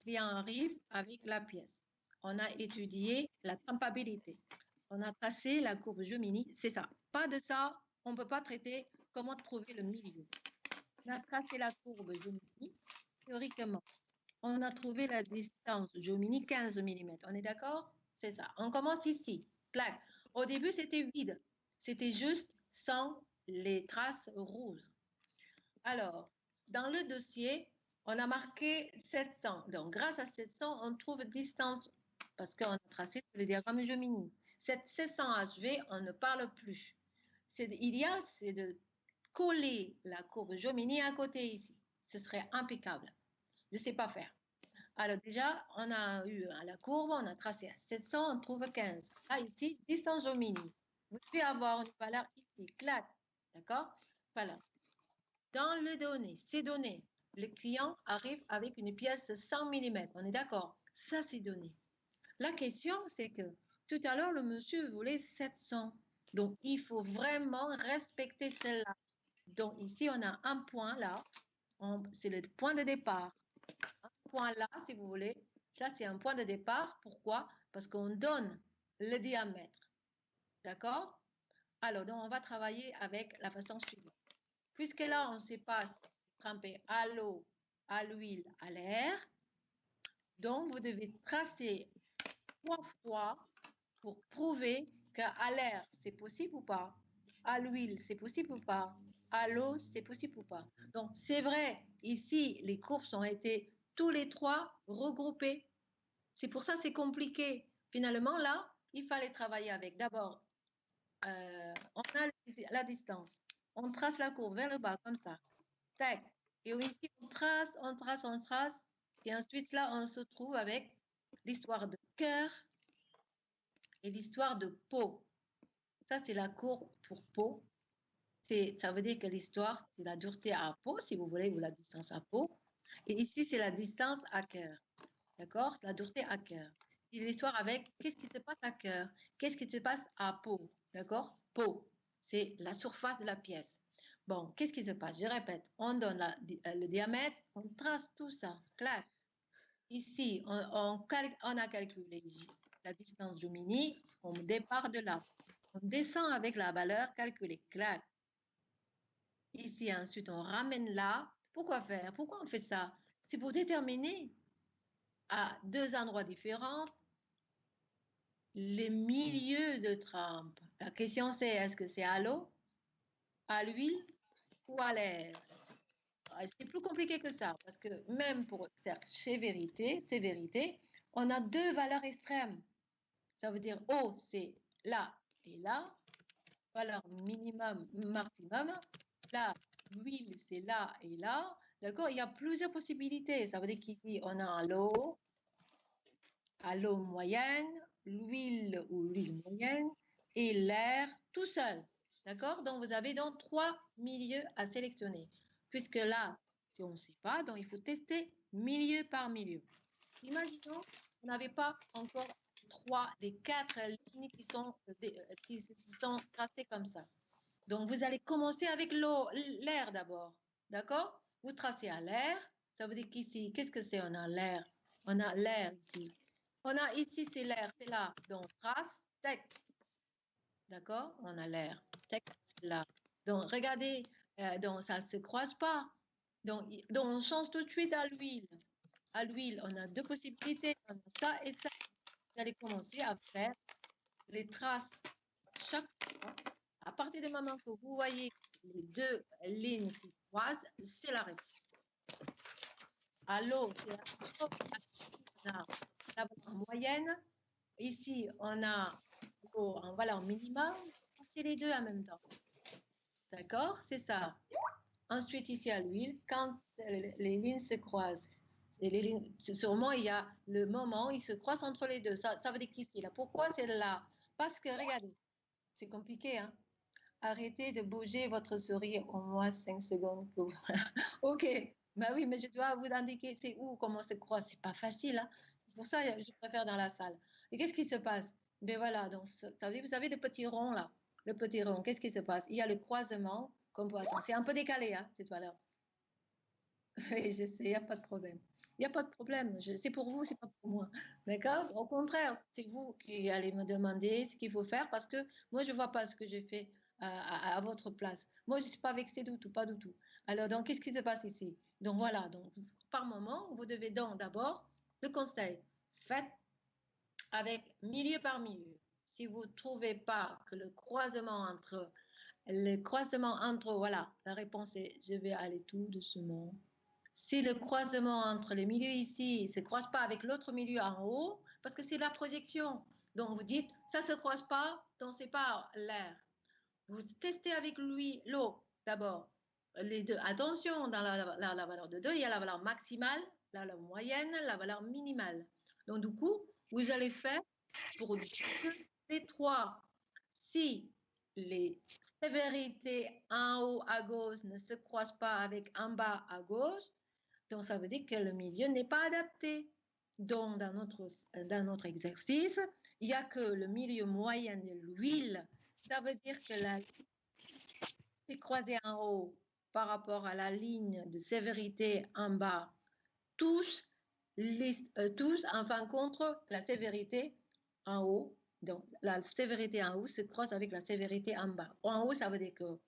Le client arrive avec la pièce. On a étudié la tempabilité. On a tracé la courbe Gemini. C'est ça. Pas de ça, on ne peut pas traiter comment trouver le milieu. On a tracé la courbe Gemini. Théoriquement, on a trouvé la distance Gemini 15 mm. On est d'accord? C'est ça. On commence ici. Plaque. Au début, c'était vide. C'était juste sans les traces rouges. Alors, dans le dossier, on a marqué 700. Donc, grâce à 700, on trouve distance parce qu'on a tracé le diagramme Gemini. Cette 700 HV, on ne parle plus. L'idéal, c'est de coller la courbe Gemini à côté ici. Ce serait impeccable. Je ne sais pas faire. Alors déjà, on a eu la courbe, on a tracé à 700, on trouve 15. Là, ici, distance Gemini. Vous devez avoir une valeur ici, clac. D'accord? Voilà. Dans les données, ces données, le client arrive avec une pièce 100 mm. On est d'accord? Ça, c'est donné. La question, c'est que tout à l'heure, le monsieur voulait 700. Donc, il faut vraiment respecter celle-là. Donc, ici, on a un point là. C'est le point de départ. Un point là, si vous voulez. Là, c'est un point de départ. Pourquoi? Parce qu'on donne le diamètre. D'accord? Alors, donc, on va travailler avec la façon suivante. Puisque là, on ne sait pas si tremper à l'eau, à l'huile, à l'air. Donc, vous devez tracer 3 fois pour prouver qu'à l'air, c'est possible ou pas. À l'huile, c'est possible ou pas. À l'eau, c'est possible ou pas. Donc, c'est vrai, ici, les courbes ont été tous les 3 regroupées. C'est pour ça que c'est compliqué. Finalement, là, il fallait travailler avec. D'abord, on a la distance. On trace la courbe vers le bas, comme ça. Tac. Et ici, on trace, on trace, on trace. Et ensuite, là, on se trouve avec l'histoire de cœur et l'histoire de peau. Ça, c'est la courbe pour peau. Ça veut dire que l'histoire, c'est la dureté à peau, si vous voulez, ou la distance à peau. Et ici, c'est la distance à cœur. D'accord? La dureté à cœur. C'est l'histoire avec qu'est-ce qui se passe à cœur, qu'est-ce qui se passe à peau. D'accord? Peau, c'est la surface de la pièce. Bon, qu'est-ce qui se passe? Je répète, on donne le diamètre, on trace tout ça, clac. Ici, on a calculé la distance Gemini, on départ de là. On descend avec la valeur calculée, clac. Ici, ensuite, on ramène là. Pourquoi faire? Pourquoi on fait ça? C'est pour déterminer à 2 endroits différents les milieux de trempe. La question, c'est est-ce que c'est à l'eau, à l'huile ou à l'air? C'est plus compliqué que ça, parce que même pour chercher vérité, on a 2 valeurs extrêmes. Ça veut dire eau, c'est là et là. Valeur minimum, maximum. Là, l'huile, c'est là et là. D'accord? Il y a plusieurs possibilités. Ça veut dire qu'ici, on a à l'eau moyenne, l'huile ou l'huile moyenne et l'air tout seul. D'accord? Donc, vous avez donc 3 milieux à sélectionner. Puisque là, si on ne sait pas, donc il faut tester milieu par milieu. Imaginons qu'on n'avait pas encore les 4 lignes qui sont tracées comme ça. Donc, vous allez commencer avec l'air d'abord. D'accord? Vous tracez à l'air. Ça veut dire qu'ici, qu'est-ce que c'est? On a l'air. On a l'air ici. On a ici, c'est l'air, c'est là. Donc, trace, tac. D'accord? On a l'air. Tac, c'est là. Donc, regardez, donc ça ne se croise pas. Donc, on change tout de suite à l'huile. À l'huile, on a 2 possibilités. On a ça et ça. Vous allez commencer à faire les traces chaque fois. À partir du moment que vous voyez les 2 lignes se croisent, c'est la réponse. À l'eau, c'est la valeur moyenne. Ici, on a en valeur minimum. C'est les 2 en même temps. D'accord? C'est ça. Ensuite, ici à l'huile, quand les lignes se croisent, sûrement il y a le moment où ils se croisent entre les deux. Ça veut dire qu'ici, là, pourquoi c'est là? Parce que, regardez, c'est compliqué, hein? Arrêtez de bouger votre souris au moins 5 secondes. Ok, bah oui, mais je dois vous indiquer c'est où, comment se croise. C'est pas facile, hein? pour ça que je préfère dans la salle. Et qu'est-ce qui se passe? Ben voilà, donc ça veut dire, vous avez le petit rond là, le petit rond. Qu'est-ce qui se passe? Il y a le croisement qu'on peut attendre. C'est un peu décalé, hein, cette valeur. Oui, je sais, il n'y a pas de problème. Il n'y a pas de problème. C'est pour vous, c'est pas pour moi. D'accord? Au contraire, c'est vous qui allez me demander ce qu'il faut faire parce que moi, je ne vois pas ce que j'ai fait à votre place. Moi, je ne suis pas vexée du tout, pas du tout. Alors, donc, qu'est-ce qui se passe ici? Donc, voilà. Donc, par moment, vous devez donc d'abord, le conseil, faites avec milieu par milieu. Si vous ne trouvez pas que le croisement entre, voilà, la réponse est, je vais aller tout doucement. Si le croisement entre les milieux ici ne se croise pas avec l'autre milieu en haut, parce que c'est la projection. Donc vous dites, ça ne se croise pas, donc c'est pas l'air. Vous testez avec lui l'eau d'abord. Les deux. Attention, dans la valeur de 2, il y a la valeur maximale, la valeur moyenne, la valeur minimale. Donc du coup, vous allez faire pour les trois. Si les sévérités en haut à gauche ne se croisent pas avec en bas à gauche, donc, ça veut dire que le milieu n'est pas adapté. Donc, dans notre exercice, il n'y a que le milieu moyen de l'huile. Ça veut dire que la ligne est croisée en haut par rapport à la ligne de sévérité en bas. Tous, enfin, contre la sévérité en haut. Donc, la sévérité en haut se croise avec la sévérité en bas. En haut, ça veut dire que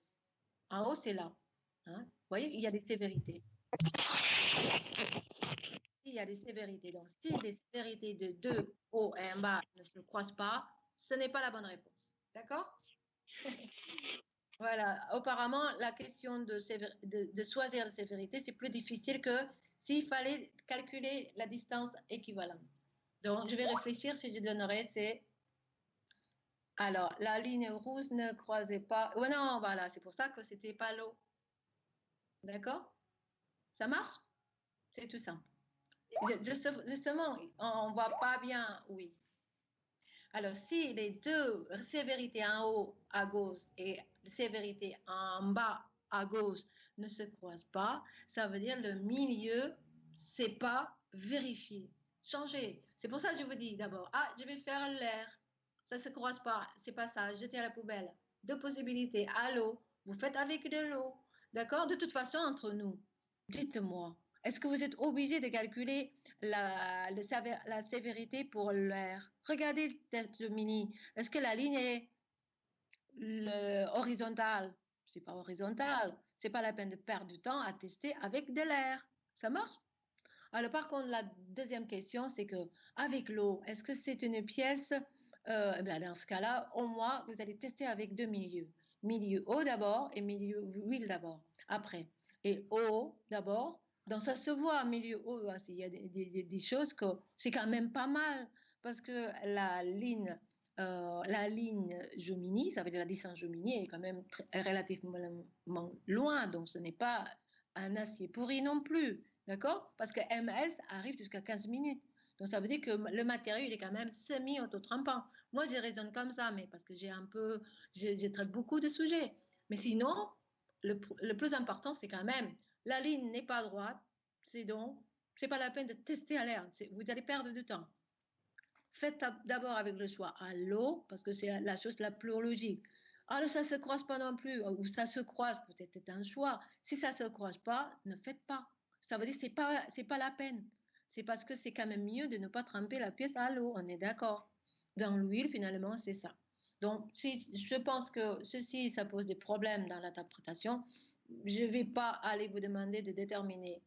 en haut, c'est là. Hein? Vous voyez, il y a des sévérités. Il y a des sévérités. Donc, si les sévérités de 2 haut et en bas ne se croisent pas, ce n'est pas la bonne réponse. D'accord? Voilà. Apparemment, la question de choisir la sévérité, c'est plus difficile que s'il fallait calculer la distance équivalente. Donc, je vais réfléchir si je donnerais, c'est... Alors, la ligne rouge ne croisait pas... Oh non, voilà, c'est pour ça que c'était pas l'eau. D'accord? Ça marche? C'est tout simple. Justement, on ne voit pas bien, oui. Alors, si les deux sévérités en haut à gauche et sévérité en bas à gauche ne se croisent pas, ça veut dire le milieu, c'est pas vérifié. Changer. C'est pour ça que je vous dis d'abord, je vais faire l'air. Ça se croise pas, c'est pas ça, jetez à la poubelle. Deux possibilités, à l'eau, vous faites avec de l'eau. D'accord? De toute façon, entre nous, dites-moi, est-ce que vous êtes obligé de calculer la sévérité pour l'air? Regardez le test de Mini. Est-ce que la ligne est horizontale? C'est pas horizontal. C'est pas la peine de perdre du temps à tester avec de l'air. Ça marche? Alors, par contre, la deuxième question, c'est que avec l'eau, est-ce que c'est une pièce dans ce cas-là, au moins, vous allez tester avec deux milieux. Milieu eau d'abord et milieu huile d'abord. Après. Et eau d'abord. Donc, ça se voit, milieu eau, il y a des choses que c'est quand même pas mal parce que la ligne Jomini, ça veut dire la distance Jomini, est quand même relativement loin. Donc, ce n'est pas un acier pourri non plus. D'accord? Parce que MS arrive jusqu'à 15 minutes. Donc, ça veut dire que le matériau, il est quand même semi-autotrempant. Moi, je raisonne comme ça, mais parce que je traite beaucoup de sujets. Mais sinon, le plus important, c'est quand même, la ligne n'est pas droite, c'est pas la peine de tester à l'air. Vous allez perdre du temps. Faites d'abord avec le choix à l'eau, parce que c'est la chose la plus logique. Alors, ça ne se croise pas non plus, ou ça se croise, peut-être c'est un choix. Si ça ne se croise pas, ne faites pas. Ça veut dire que ce n'est pas la peine. C'est parce que c'est quand même mieux de ne pas tremper la pièce à l'eau, on est d'accord. Dans l'huile, finalement, c'est ça. Donc, si je pense que ceci, ça pose des problèmes dans l'interprétation, je ne vais pas aller vous demander de déterminer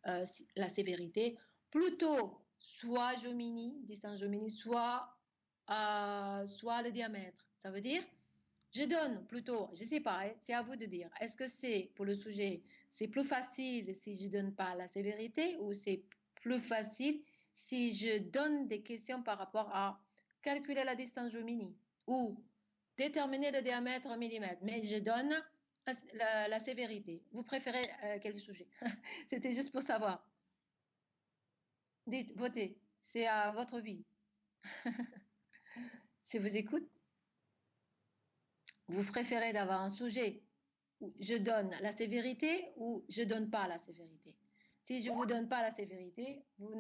la sévérité. Plutôt, soit Jomini, distance Jomini, soit le diamètre. Ça veut dire, je donne plutôt, je ne sais pas, hein, c'est à vous de dire. Est-ce que c'est pour le sujet, c'est plus facile si je ne donne pas la sévérité ou c'est plus facile si je donne des questions par rapport à calculer la distance Jomini ou déterminer le diamètre en millimètres, mais je donne la sévérité. Vous préférez quel sujet? C'était juste pour savoir. Dites, votez. C'est à votre vie. Je vous écoute. Vous préférez d'avoir un sujet où je donne la sévérité ou je donne pas la sévérité. Si je vous donne pas la sévérité, vous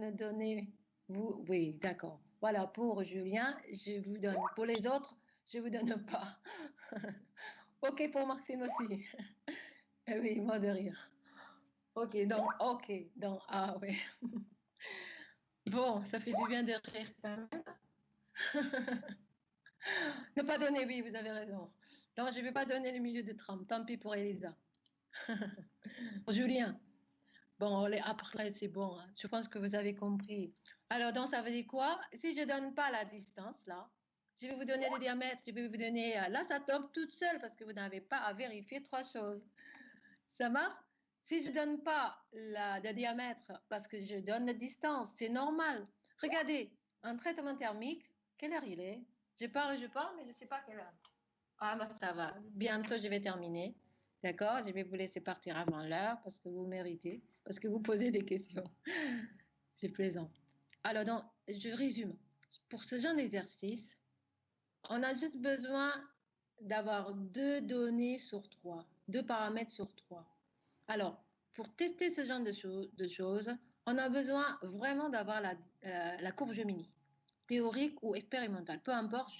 Oui, d'accord. Voilà, pour Julien, je vous donne. Pour les autres, je vous donne pas. OK pour Maxime aussi. Oui, moi de rire. OK, donc, ah oui. Bon, ça fait du bien de rire quand même. Ne pas donner, oui, vous avez raison. Non, je ne vais pas donner le milieu de trame. Tant pis pour Elisa. Julien, bon, après, c'est bon, hein. Je pense que vous avez compris. Alors, donc, ça veut dire quoi? Si je ne donne pas la distance, là, je vais vous donner le diamètre, je vais vous donner... Là, ça tombe toute seule parce que vous n'avez pas à vérifier trois choses. Ça marche? Si je ne donne pas le diamètre parce que je donne la distance, c'est normal. Regardez, un traitement thermique, quelle heure il est? Je parle, mais je ne sais pas quelle heure. Ah, bah, ça va. Bientôt, je vais terminer. D'accord? Je vais vous laisser partir avant l'heure parce que vous méritez, parce que vous posez des questions. Je plaisante. Alors, donc, je résume. Pour ce genre d'exercice, on a juste besoin d'avoir deux données sur trois, deux paramètres sur trois. Alors, pour tester ce genre de choses, on a besoin vraiment d'avoir la courbe Gemini, théorique ou expérimentale. Peu importe,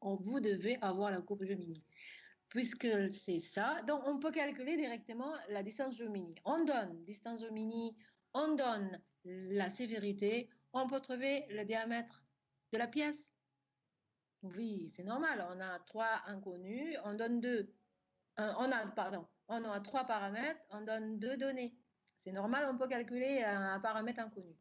vous devez avoir la courbe Gemini. Puisque c'est ça, donc on peut calculer directement la distance Gemini. On donne distance Gemini, on donne la sévérité, on peut trouver le diamètre de la pièce. Oui, c'est normal, on a trois inconnus, on donne deux. On a trois paramètres, on donne deux données. C'est normal, on peut calculer un paramètre inconnu.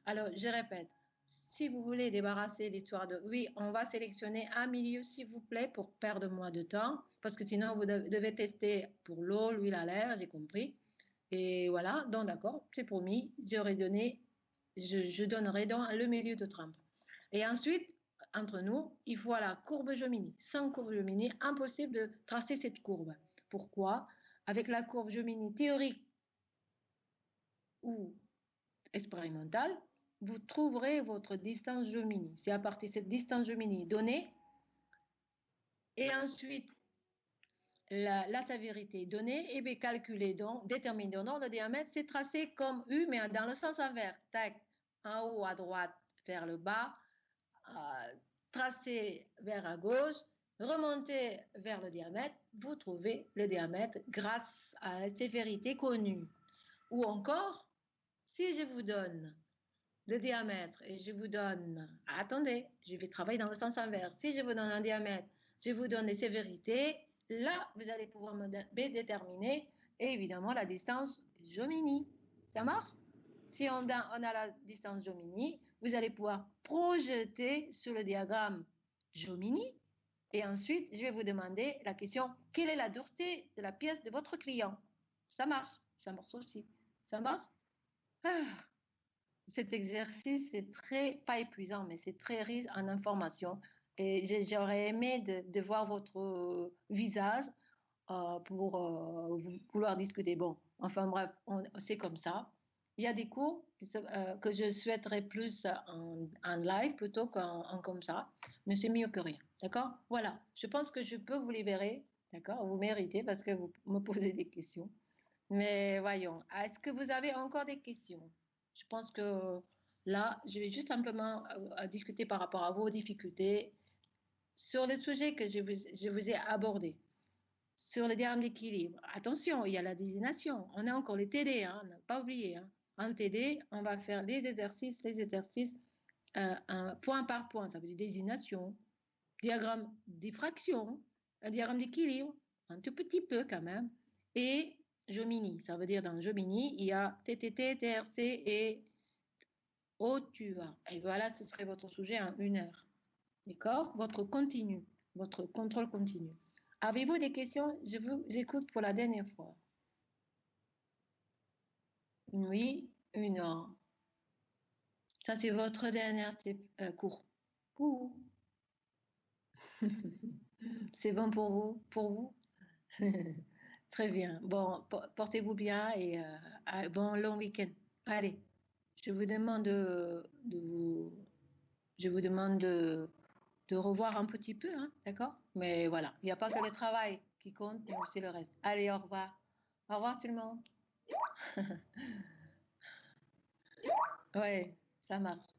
Alors, je répète, si vous voulez débarrasser l'histoire de... Oui, on va sélectionner un milieu, s'il vous plaît, pour perdre moins de temps, parce que sinon, vous devez tester pour l'eau, l'huile à l'air, j'ai compris. Et voilà, donc d'accord, c'est promis, je donnerai donc le milieu de trempe. Et ensuite, entre nous, il faut la courbe Gemini. Sans courbe Gemini, impossible de tracer cette courbe. Pourquoi? Avec la courbe Gemini théorique ou expérimentale, vous trouverez votre distance Gemini. C'est à partir de cette distance Gemini donnée, et ensuite la sévérité donnée, et bien calculée, donc déterminée. Donc le diamètre, c'est tracé comme U, mais dans le sens inverse. Tac, en haut à droite vers le bas, tracé vers à gauche, remontez vers le diamètre, vous trouvez le diamètre grâce à la sévérité connue. Ou encore, si je vous donne le diamètre et je vous donne, attendez, je vais travailler dans le sens inverse. Si je vous donne un diamètre, je vous donne les sévérités, là, vous allez pouvoir me déterminer évidemment la distance Jomini. Ça marche? Si on a la distance Jomini, vous allez pouvoir projeter sur le diagramme Jomini. Et ensuite, je vais vous demander la question, quelle est la dureté de la pièce de votre client? Ça marche aussi. Ça marche? Ah, cet exercice, c'est très, pas épuisant, mais c'est très riche en informations. Et j'aurais aimé de voir votre visage pour vouloir discuter. Bon, enfin bref, c'est comme ça. Il y a des cours que je souhaiterais plus en live plutôt qu'en comme ça, mais c'est mieux que rien. D'accord? Voilà, je pense que je peux vous libérer. D'accord? Vous méritez parce que vous me posez des questions. Mais voyons, est-ce que vous avez encore des questions? Je pense que là, je vais juste simplement discuter par rapport à vos difficultés sur les sujets que je vous ai abordés. Sur le diagramme d'équilibre, attention, il y a la désignation. On a encore les TD, hein, on n'a pas oublié. Hein. En TD, on va faire les exercices point par point. Ça veut dire désignation, diagramme diffraction, un diagramme d'équilibre, un tout petit peu quand même, et Jomini. Ça veut dire dans Jomini, il y a TTT, TRC et OTUA. Et voilà, ce serait votre sujet en 1 heure. D'accord? Votre continu, votre contrôle continu. Avez-vous des questions? Je vous écoute pour la dernière fois. Oui, 1 heure. Ça, c'est votre dernier cours. Ouh. C'est bon pour vous? Pour vous? Très bien. Bon, portez-vous bien et bon long week-end. Allez, je vous demande je vous demande de revoir un petit peu, hein, d'accord? Mais voilà, il n'y a pas que le travail qui compte, mais aussi le reste. Allez, au revoir. Au revoir tout le monde. Ouais, ça marche.